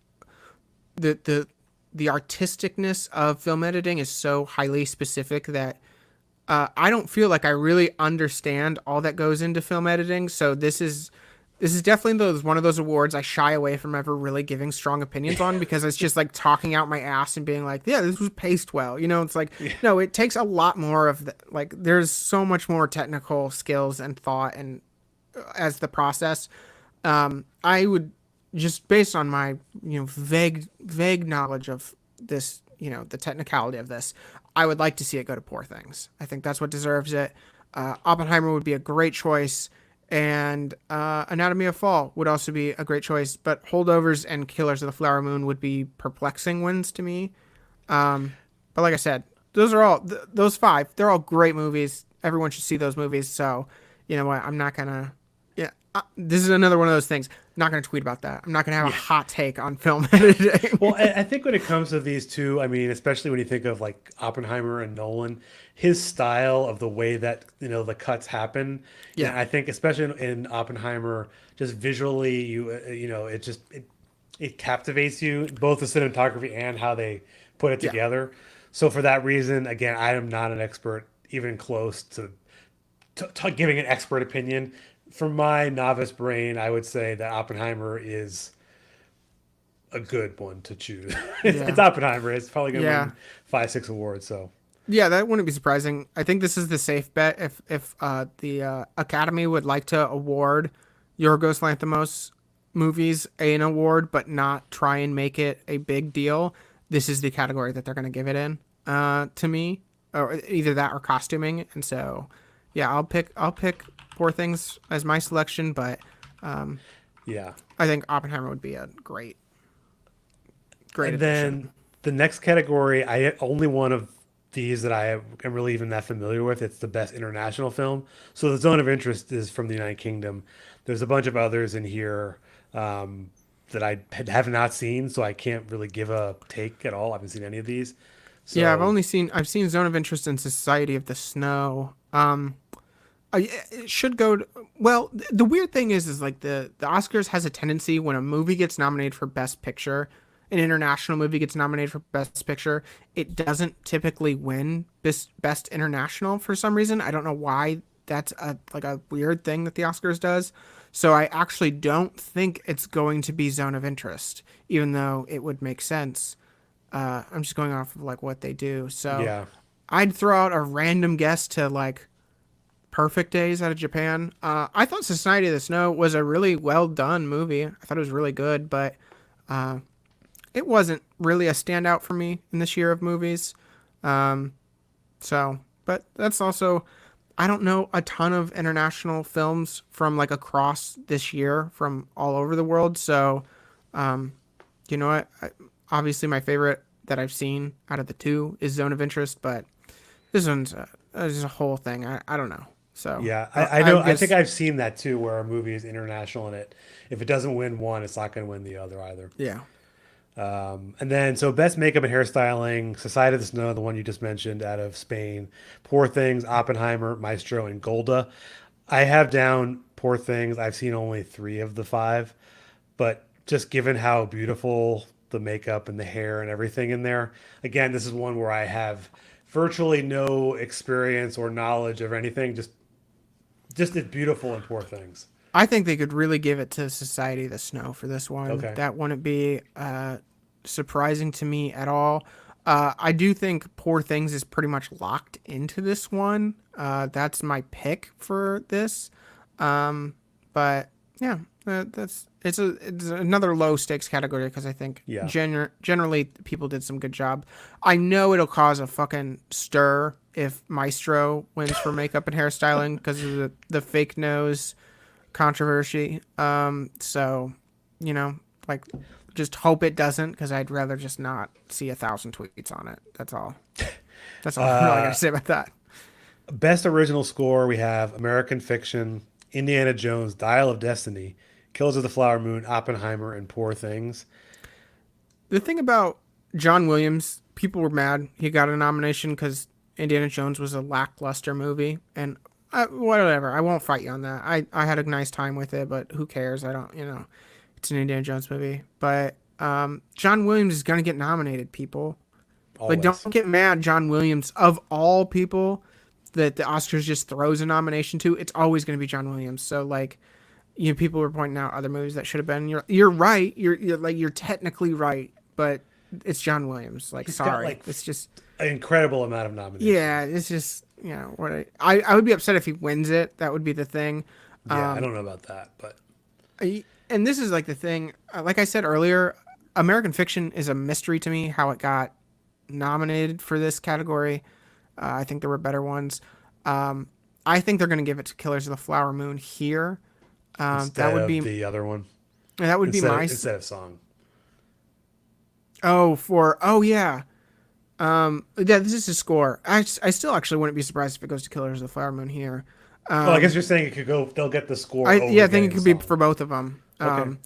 the the the artisticness of film editing is so highly specific that I don't feel like I really understand all that goes into film editing. So this is definitely one of those awards I shy away from ever really giving strong opinions on because it's just like talking out my ass and being like, yeah, this was paced well. It's like Yeah. no, it takes a lot more of like there's so much more technical skills and thought and as the process. I would just based on my vague knowledge of this, the technicality of this, I would like to see it go to Poor Things. I think that's what deserves it. Oppenheimer would be a great choice, and Anatomy of Fall would also be a great choice. But Holdovers and Killers of the Flower Moon would be perplexing wins to me. But like I said, those are all those five. They're all great movies. Everyone should see those movies. So, you know what? I'm not gonna. Yeah, this is another one of those things. I'm not gonna tweet about that. I'm not gonna have a Yeah. hot take on film editing. Well, I think when it comes to these two, I mean, especially when you think of like Oppenheimer and Nolan, his style of the way that the cuts happen, Yeah, I think especially in Oppenheimer, just visually, it captivates you, both the cinematography and how they put it yeah. together. So for that reason, again, I am not an expert, even close to giving an expert opinion. From my novice brain, I would say that Oppenheimer is a good one to choose. It's Yeah. Oppenheimer. It's probably going to Yeah. win 5, 6 awards. So Yeah, that wouldn't be surprising. I think this is the safe bet if the Academy would like to award Yorgos Lanthimos movies an award, but not try and make it a big deal. This is the category that they're going to give it in. To me, or either that or costuming. And so, yeah, I'll pick Poor Things as my selection, but yeah. I think Oppenheimer would be a great And addition. then the next category, I only one of these that I am really even that familiar with. It's the best international film. So the zone of interest is from the United Kingdom. There's a bunch of others in here that I have not seen, so I can't really give a take at all. I haven't seen any of these. Yeah, So I've seen Zone of Interest and Society of the Snow. It should go to, well, the weird thing is like the Oscars has a tendency when a movie gets nominated for Best Picture, an international movie gets nominated for Best Picture, it doesn't typically win Best International for some reason. I don't know why that's a weird thing that the Oscars does. So I actually don't think it's going to be Zone of Interest, even though it would make sense. I'm just going off of like what they do. So yeah, I'd throw out a random guess to like Perfect Days out of Japan. I thought Society of the Snow was a really well done movie. I thought it was really good, but it wasn't really a standout for me in this year of movies. Um, so, but that's also, I don't know a ton of international films from like across this year from all over the world. So, um, you know what? Obviously, my favorite that I've seen out of the two is Zone of Interest, but this one's just a whole thing. I don't know. So yeah. I I know. I think guess I've seen that too, where a movie is international and it if it doesn't win one, it's not going to win the other either. yeah. And then, so best makeup and hairstyling, Society of the Snow, the one you just mentioned out of Spain, Poor Things, Oppenheimer, Maestro, and Golda. I have down Poor Things. I've seen only three of the five, but just given how beautiful the makeup and the hair and everything in there, again, this is one where I have virtually no experience or knowledge of anything. Just it's beautiful in Poor Things. I think they could really give it to Society of the Snow for this one. Okay. That wouldn't be surprising to me at all. I do think Poor Things is pretty much locked into this one. That's my pick for this. Um, but yeah, that's it's another low stakes category because I think Yeah. generally people did some good job. I know it'll cause a fucking stir if Maestro wins for makeup and hairstyling because of the fake nose controversy. So, you know, like, just hope it doesn't because I'd rather just not see 1,000 tweets on it. That's all. That's all I'm really gonna Uh, say about that. Best original score, we have American Fiction, Indiana Jones, Dial of Destiny, Killers of the Flower Moon, Oppenheimer, and Poor Things. The thing about John Williams, people were mad he got a nomination because Indiana Jones was a lackluster movie, and whatever. I won't fight you on that. I had a nice time with it, but who cares? I don't. It's an Indiana Jones movie, but John Williams is gonna get nominated. People, like, don't Always. get mad. John Williams, of all people that the Oscars just throws a nomination to, it's always gonna be John Williams. So like, people were pointing out other movies that should have been. You're right. You're technically right, but it's John Williams. Like, He's got sorry, like it's just, an incredible amount of yeah, nominations. it's just, what I would be upset if he wins it. That would be the thing. Yeah, I don't know about that, but And this is like the thing. Like I said earlier, American Fiction is a mystery to me how it got nominated for this category. I think there were better ones. Um, I think they're going to give it to Killers of the Flower Moon here. That instead would of be the other one, that would be my instead of song. oh yeah. Yeah, this is a score. I still actually wouldn't be surprised if it goes to Killers of the Flower Moon here. Oh, I guess you're saying it could go. They'll get the score Yeah, over I think it getting the could be song. for both of them. Okay.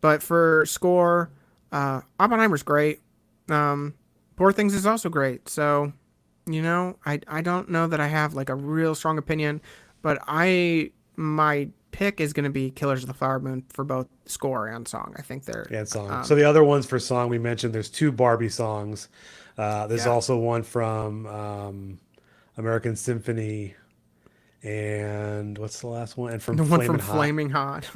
But for score, Oppenheimer's great. Poor Things is also great. So, I don't know that I have like a real strong opinion, but my pick is going to be Killers of the Flower Moon for both score and song. I think they're And song. So the other ones for song we mentioned, there's two Barbie songs. There's yeah, also one from American Symphony, and what's the last one? And from the one Flamin' from Hot. Flaming Hot.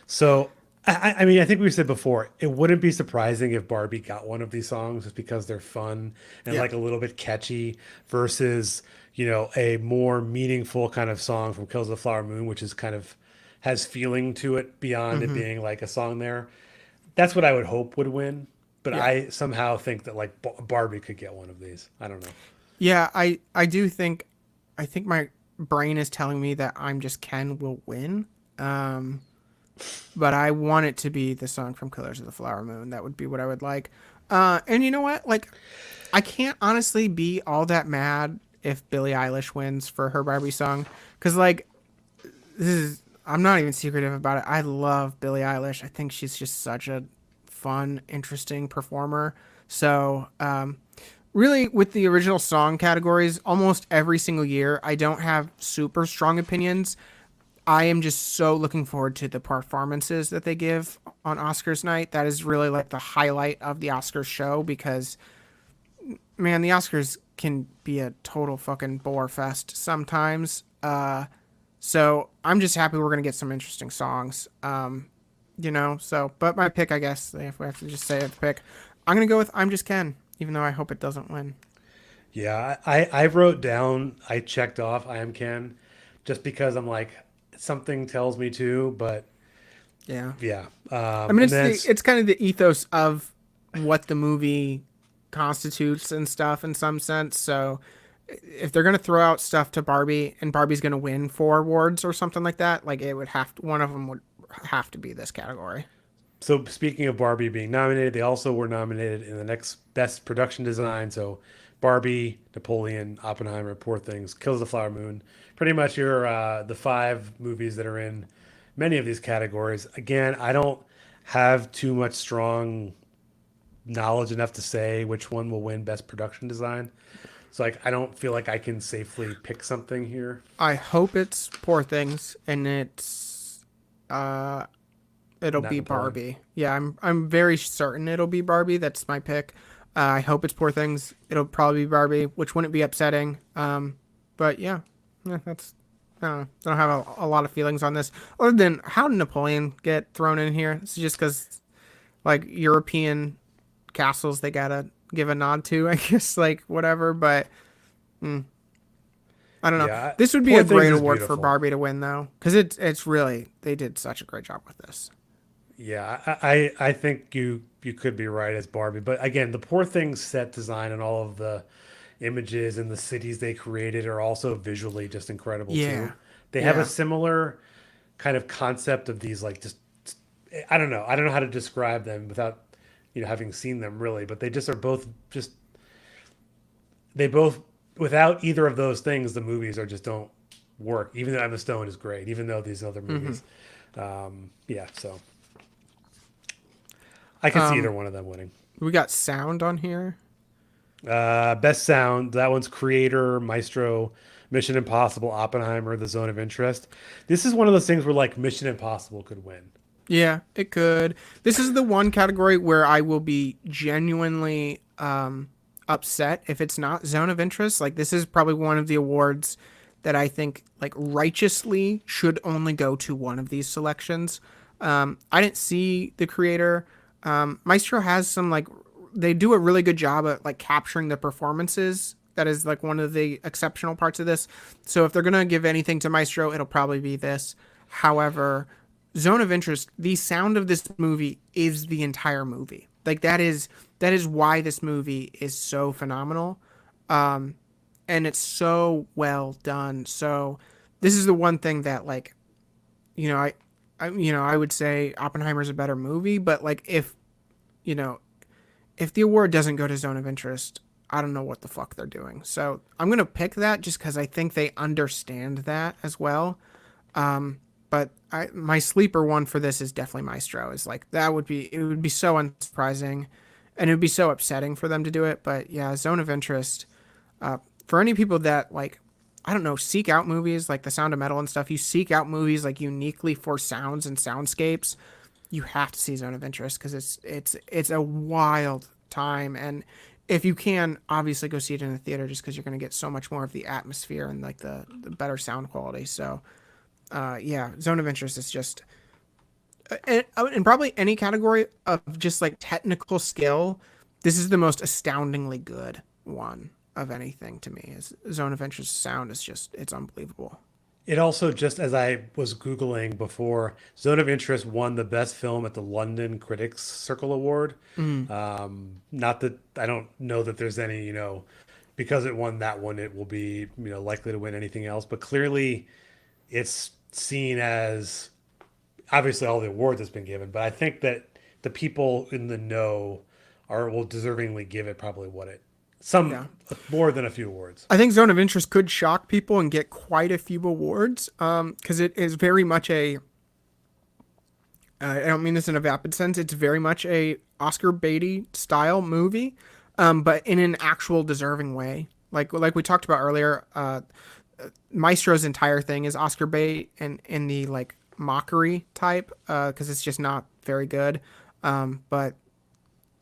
So I mean, I think we said before, it wouldn't be surprising if Barbie got one of these songs just because they're fun and Yeah. like a little bit catchy versus, a more meaningful kind of song from Kills of the Flower Moon, which is kind of has feeling to it beyond it Hmm. being like a song there. That's what I would hope would win. But Yeah. I somehow think that like Barbie could get one of these. I don't know. Yeah, I do think I think my brain is telling me that I'm Just Ken will win. Um, but I want it to be the song from Killers of the Flower Moon. That would be what I would like. And you know what? Like, I can't honestly be all that mad if Billie Eilish wins for her Barbie song, because like this is I'm not even secretive about it. I love Billie Eilish. I think she's just such a fun, interesting performer. So, really, with the original song categories, almost every single year, I don't have super strong opinions. I am just so looking forward to the performances that they give on Oscars night. That is really like the highlight of the Oscars show because, man, the Oscars can be a total fucking bore fest sometimes. So I'm just happy we're gonna get some interesting songs. So but my pick, I guess, if we have to just say a pick, I'm gonna go with I'm Just Ken, even though I hope it doesn't win. Yeah, I wrote down, I checked off I am Ken just because I'm like, something tells me to, but Yeah. yeah. I mean, And then it's kind of the ethos of what the movie constitutes and stuff in some sense. So if they're gonna throw out stuff to Barbie and Barbie's gonna win 4 awards or something like that, like it would have to, one of them would have to be this category. So speaking of Barbie being nominated, they also were nominated in the next Best Production Design. So Barbie, Napoleon, Oppenheimer, Poor Things, Kills of the Flower Moon. Pretty much your the five movies that are in many of these categories. Again, I don't have too much strong knowledge enough to say which one will win Best Production Design. So like I don't feel like I can safely pick something here. I hope it's Poor Things and uh it'll Not be Napoleon. Barbie. Yeah, I'm very certain it'll be Barbie. That's my pick. I hope it's Poor Things. It'll probably be Barbie, which wouldn't be upsetting. But yeah, that's I don't know. I don't have a lot of feelings on this. Other than how did Napoleon get thrown in here? It's just because like European castles they gotta give a nod to, I guess. Like whatever, but I don't know. This would be Poor a Things great is award for beautiful. Barbie to win though, because it's really they did such a great job with this. Yeah, I think you could be right as Barbie, but again, the Poor Things set design and all of the images and the cities they created are also visually just incredible Yeah, too. They have a yeah. similar kind of concept of these like just I don't know how to describe them without having seen them really, but they just are both just they both without either of those things the movies are just don't work. Even though Emma Stone is great, even though these other Hmm. movies, yeah. So I could see either one of them winning. We got sound on here. Best sound. That one's Creator, Maestro, Mission Impossible, Oppenheimer, The Zone of Interest. This is one of those things where like Mission Impossible could win. Yeah, it could. This is the one category where I will be genuinely upset if it's not Zone of Interest. Like this is probably one of the awards that I think like righteously should only go to one of these selections. I didn't see the creator. Maestro has some like they do a really good job at like capturing the performances. That is like one of the exceptional parts of this. So if they're gonna give anything to Maestro, it'll probably be this. However, Zone of Interest, the sound of this movie is the entire movie. Like that is why this movie is so phenomenal. And it's so well done. So this is the one thing that like, you know, I would say Oppenheimer's a better movie, but like you know, if the award doesn't go to Zone of Interest, I don't know what the fuck they're doing. So I'm gonna pick that just because I think they understand that as well. But my sleeper one for this is definitely Maestro. Is like that would be it would be so unsurprising, and it would be so upsetting for them to do it. But yeah, Zone of Interest. For any people that like, I don't know, seek out movies like The Sound of Metal and stuff. You seek out movies like uniquely for sounds and soundscapes. You have to see Zone of Interest because it's a wild time, and if you can, obviously go see it in the theater just because you're going to get so much more of the atmosphere and like the better sound quality. So yeah, Zone of Interest is just in probably any category of just like technical skill, this is the most astoundingly good one of anything to me. Is Zone of Interest sound is just it's unbelievable. It also, just as I was Googling before, Zone of Interest won the best film at the London Critics Circle Award. Mm, Not that I don't know that there's any, because it won that one, it will be, likely to win anything else. But clearly, it's seen as obviously all the awards that's been given. But I think that the people in the know will deservingly give it probably what it some yeah. more than a few awards. I think Zone of Interest could shock people and get quite a few awards because it is very much a I don't mean this in a vapid sense. It's very much a Oscar Beatty style movie, but in an actual deserving way. Like we talked about earlier, Maestro's entire thing is Oscar bait and in the like mockery type because it's just not very good. But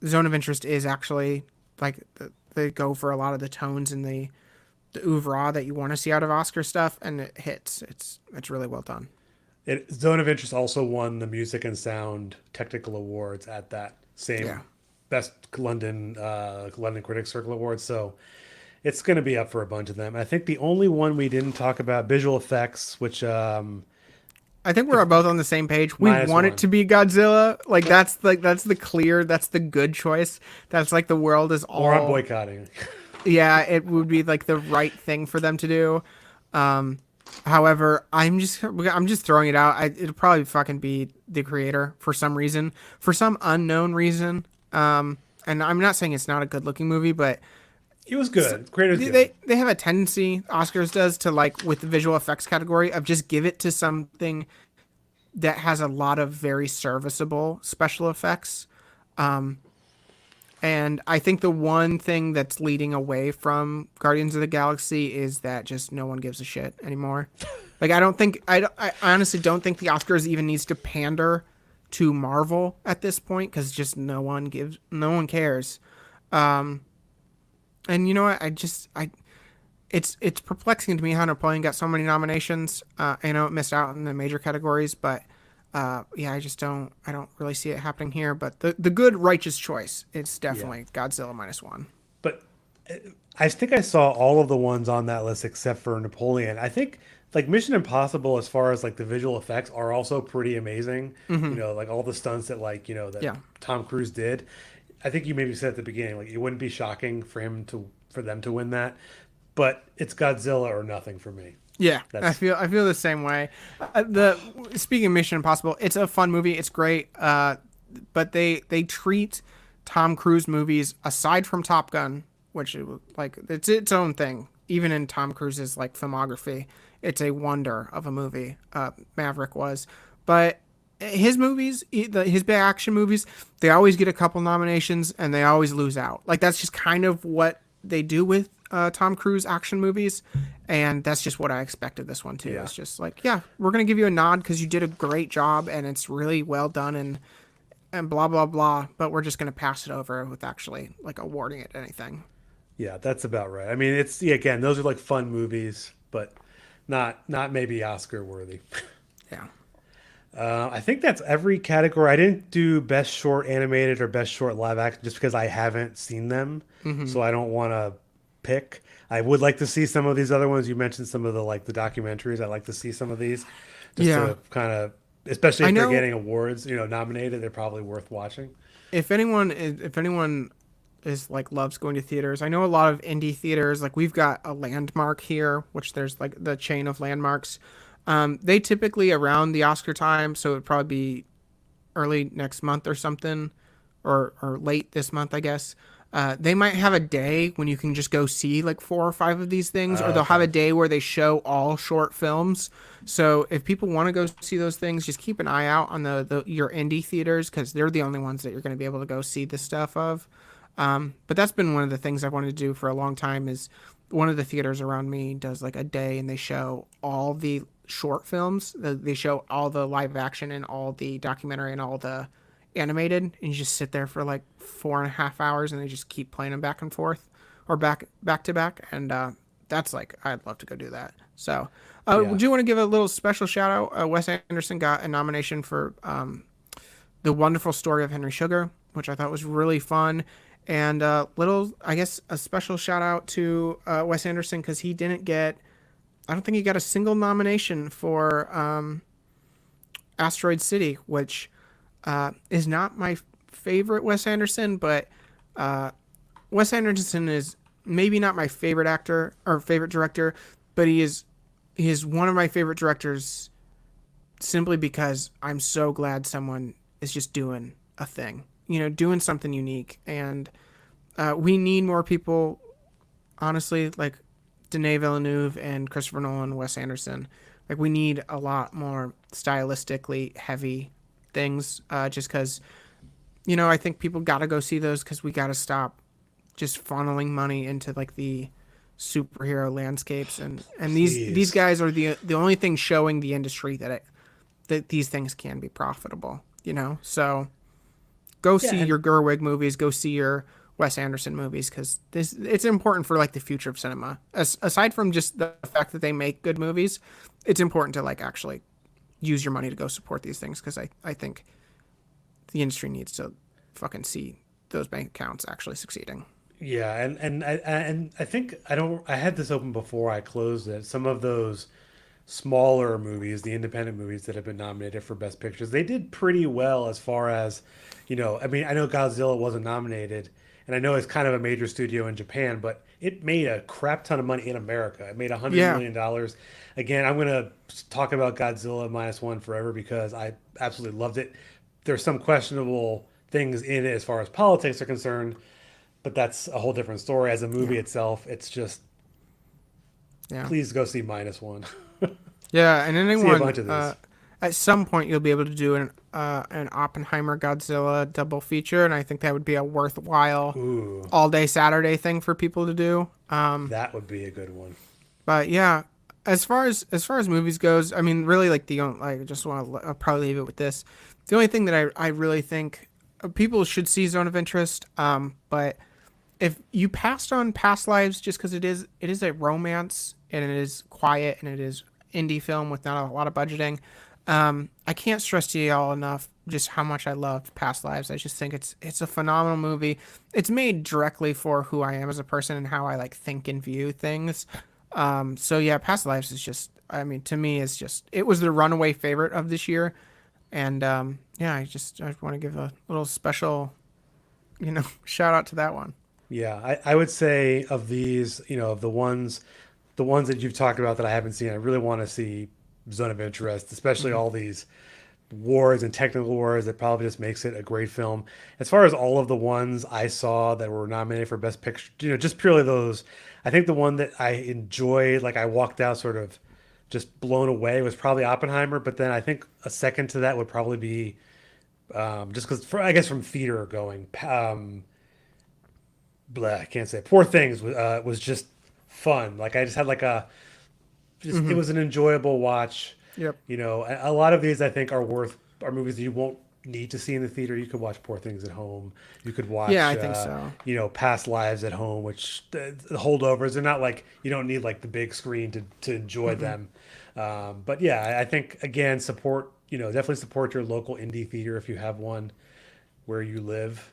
Zone of Interest is actually like they go for a lot of the tones and the oeuvre that you want to see out of Oscar stuff, and it hits. It's really well done. Zone of Interest also won the Music and Sound Technical Awards at that Yeah. same Best London Critics Circle Awards. So it's going to be up for a bunch of them. I think the only one we didn't talk about, visual effects, which I think we're both on the same page. We minus want it one, to be Godzilla. That's the clear, that's the good choice. That's like the world is or I'm all. boycotting. Yeah, it would be like the right thing for them to do. Um, However, I'm just throwing it out. It'll probably fucking be the creator for some reason, for some unknown reason. And I'm not saying it's not a good looking movie, but It was good. Creator's good. they have a tendency, Oscars does, to like with the visual effects category of just give it to something that has a lot of very serviceable special effects. And I think the one thing that's leading away from Guardians of the Galaxy is that just no one gives a shit anymore. Like I honestly don't think the Oscars even needs to pander to Marvel at this point because just no one cares. And you know what? It's perplexing to me how Napoleon got so many nominations. I know it missed out in the major categories, but yeah, I don't really see it happening here. But the good righteous choice, it's Yeah. definitely Godzilla minus one. But I think I saw all of the ones on that list except for Napoleon. I think like Mission Impossible, as far as like the visual effects, are also pretty amazing. Like all the stunts that that Yeah, Tom Cruise did. I think you maybe said at the beginning, like it wouldn't be shocking for them to win that, but it's Godzilla or nothing for me. yeah, That's I feel the same way. The Speaking of Mission Impossible, it's a fun movie. It's great. But they treat Tom Cruise movies aside from Top Gun, which like it's its own thing. Even in Tom Cruise's like filmography, it's a wonder of a movie. Maverick was, but his movies, his big action movies, they always get a couple nominations and they always lose out. Like that's just kind of what they do with Tom Cruise action movies, and that's just what I expected this one too. yeah. It's just like, yeah, we're gonna give you a nod because you did a great job and it's really well done and blah blah blah, but we're just gonna pass it over with actually like awarding it anything. Yeah, that's about right. I mean, it's yeah, again, those are like fun movies, but not maybe Oscar worthy. Yeah. I think that's every category. I didn't do best short animated or best short live action just because I haven't seen them, Mm-hmm. so I don't want to pick. I would like to see some of these other ones. You mentioned some of the like the documentaries. I'd like to see some of these just Yeah. to kind of, especially I if they're know getting awards, nominated, they're probably worth watching. if anyone is like loves going to theaters, I know a lot of indie theaters, like we've got a Landmark here, which there's like the chain of landmarks. They typically around the Oscar time, so it'd probably be early next month or something, or late this month, I guess. They might have a day when you can just go see like four or five of these things, or they'll have Okay. a day where they show all short films. So if people want to go see those things, just keep an eye out on the your indie theaters because they're the only ones that you're going to be able to go see this stuff of. But that's been one of the things I've wanted to do for a long time. Is one of the theaters around me does like a day and they show all the short films. They show all the live action and all the documentary and all the animated, and you just sit there for like 4.5 hours, and they just keep playing them back and forth, or back to back, and that's like I'd love to go do that. So, Yeah. would you want to give a little special shout out? Wes Anderson got a nomination for The Wonderful Story of Henry Sugar, which I thought was really fun. And I guess, a special shout out to Wes Anderson because I don't think he got a single nomination for Asteroid City, which is not my favorite Wes Anderson, but Wes Anderson is maybe not my favorite actor or favorite director, but he is one of my favorite directors simply because I'm so glad someone is just doing a thing, doing something unique, and we need more people, honestly, like Denis Villeneuve and Christopher Nolan, and Wes Anderson. Like we need a lot more stylistically heavy things, just because I think people got to go see those because we got to stop just funneling money into like the superhero landscapes, and these Please. guys are the only thing showing the industry that these things can be profitable. So go Yeah, see and your Gerwig movies, go see your Wes Anderson movies because this it's important for like the future of cinema. Aside from just the fact that they make good movies, it's important to like actually use your money to go support these things because I think the industry needs to fucking see those bank accounts actually succeeding. yeah, and I think I had this open before I closed it. Some of those smaller movies, the independent movies that have been nominated for Best Pictures, they did pretty well as far as, I mean, I know Godzilla wasn't nominated, and I know it's kind of a major studio in Japan, but it made a crap ton of money in America. It made Yeah, $100 million. Again, I'm gonna talk about Godzilla minus one forever because I absolutely loved it. There's some questionable things in it as far as politics are concerned, but that's a whole different story. As a movie yeah, itself, it's just yeah. please go see minus one. Yeah, and See a anyone, bunch of these. at some point you'll be able to do an Oppenheimer Godzilla double feature, and I think that would be a worthwhile Ooh, all day Saturday thing for people to do. that would be a good one. But yeah, as far as movies goes, I mean, really, like I just want to I'll probably leave it with this. The only thing that I really think people should see Zone of Interest, but if you passed on Past Lives just because it is a romance and it is quiet and it is indie film with not a lot of budgeting, I can't stress to y'all enough just how much I loved Past Lives. I just think it's a phenomenal movie. It's made directly for who I am as a person and how I like think and view things. So yeah, Past Lives is just, I mean, to me is just, it was the runaway favorite of this year, and yeah, I want to give a little special shout out to that one. Yeah, I would say of these, of the ones that you've talked about that I haven't seen, I really want to see Zone of Interest, especially Hmm. all these wars and technical wars that probably just makes it a great film. As far as all of the ones I saw that were nominated for Best Picture, just purely those, I think the one that I enjoyed, like I walked out sort of just blown away, was probably Oppenheimer. But then I think a second to that would probably be just because, I guess, from theater going, blah, I can't say. Poor Things was just fun. Like I just had like it Hmm. was an enjoyable watch. Yep. A lot of these I think are movies that you won't need to see in the theater. You could watch Poor Things at home. You could Yeah, watch, I think so. Past Lives at home, which the holdovers. They're not like you don't need like the big screen to enjoy Hmm. them. But yeah, I think again support. Definitely support your local indie theater if you have one where you live.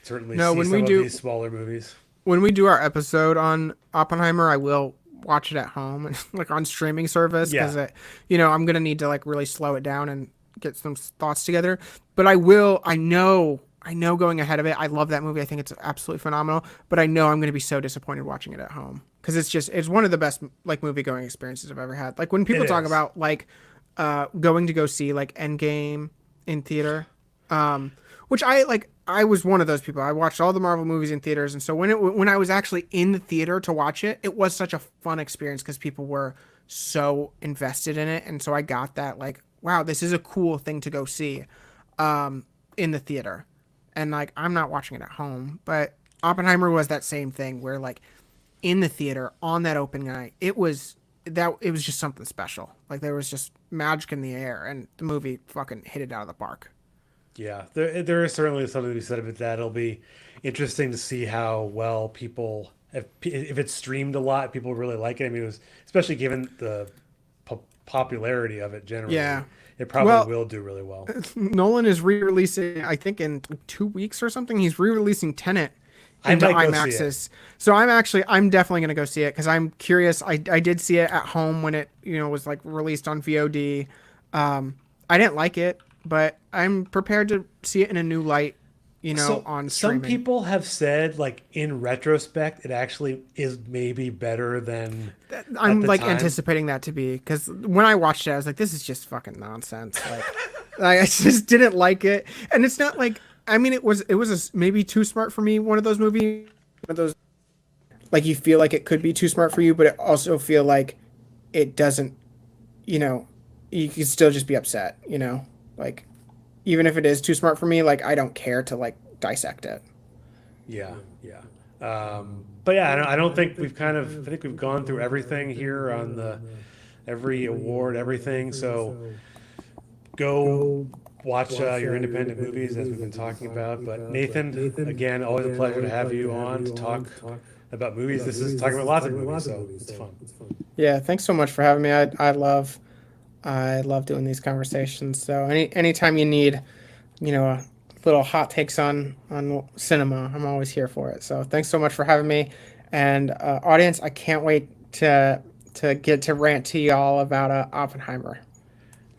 Certainly No, see when some we of do these smaller movies. when we do our episode on Oppenheimer, I will watch it at home and like on streaming service Yeah, because I'm gonna need to like really slow it down and get some thoughts together. But I will. I know going ahead of it. I love that movie. I think it's absolutely phenomenal. But I know I'm gonna be so disappointed watching it at home because it's one of the best like movie going experiences I've ever had. Like when it people talk is. about like going to go see like Endgame in theater, um, which I was one of those people. I watched all the Marvel movies in theaters, and so when I was actually in the theater to watch it, it was such a fun experience because people were so invested in it, and so I got that like, wow, this is a cool thing to go see, in the theater, and like I'm not watching it at home, but Oppenheimer was that same thing where like in the theater on that opening night, it was just something special. Like there was just magic in the air, and the movie fucking hit it out of the park. Yeah, there is certainly something to be said about that. It'll be interesting to see how well if it's streamed a lot, people really like it. I mean, it was especially given the popularity of it generally, Yeah. it probably Well, will do really well. Nolan is re-releasing, I think in 2 weeks or something. He's re-releasing Tenet I into might go see it. IMAXs. So I'm definitely gonna go see it because I'm curious. I did see it at home when it was like released on VOD. I didn't like it, but I'm prepared to see it in a new light, So on some streaming. people have said, like in retrospect, it actually is maybe better than at I'm the like time. anticipating that to be because when I watched it, I was like, this is just fucking nonsense. Like, I just didn't like it, and it's not like I mean, it was maybe too smart for me. One of those movies, one of those like you feel like it could be too smart for you, but it also feel like it doesn't. You know, you can still just be upset. Like even if it is too smart for me, like I don't care to like dissect it. Yeah, yeah. But yeah, I don't think we've kind of. I think we've gone through everything here on the every award, everything. So go watch your independent movies as we've been talking about. But Nathan, again, always a pleasure to have you on to talk about movies. This is talking about lots of movies, so it's fun. Yeah, thanks so much for having me. I love doing these conversations. So anytime you need, little hot takes on cinema, I'm always here for it. So thanks so much for having me, and audience, I can't wait to get to rant to y'all about Oppenheimer.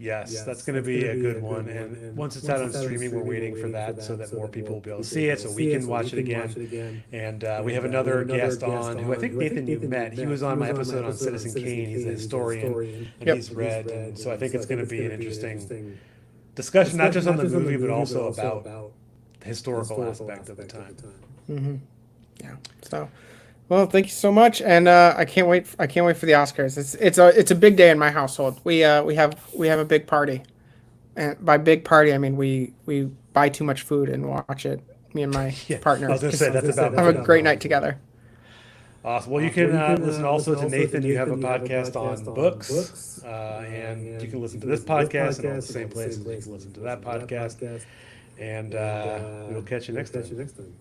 Yes, that's going to be a good one. And once it's out on streaming, we're waiting for that so that more people will be able to see it, so we can watch it again. And we have another guest on who I think Nathan you've met. He was on my episode on Citizen Kane. He's a historian and Yep. he's read, and so I think it's going to be an interesting discussion, not just on the movie, but also about the historical aspect of the time. Yeah. So, well, thank you so much, and I can't wait. I can't wait for the Oscars. It's a big day in my household. We have a big party, and by big party I mean we buy too much food and watch it. Me and my Yeah, I partner was going to say just that's about have a movie. great night together. Awesome. Well, you can listen also to Nathan. You have a podcast on books, and you can listen to this podcast in all the same places you can listen to that podcast. And we will catch you next time.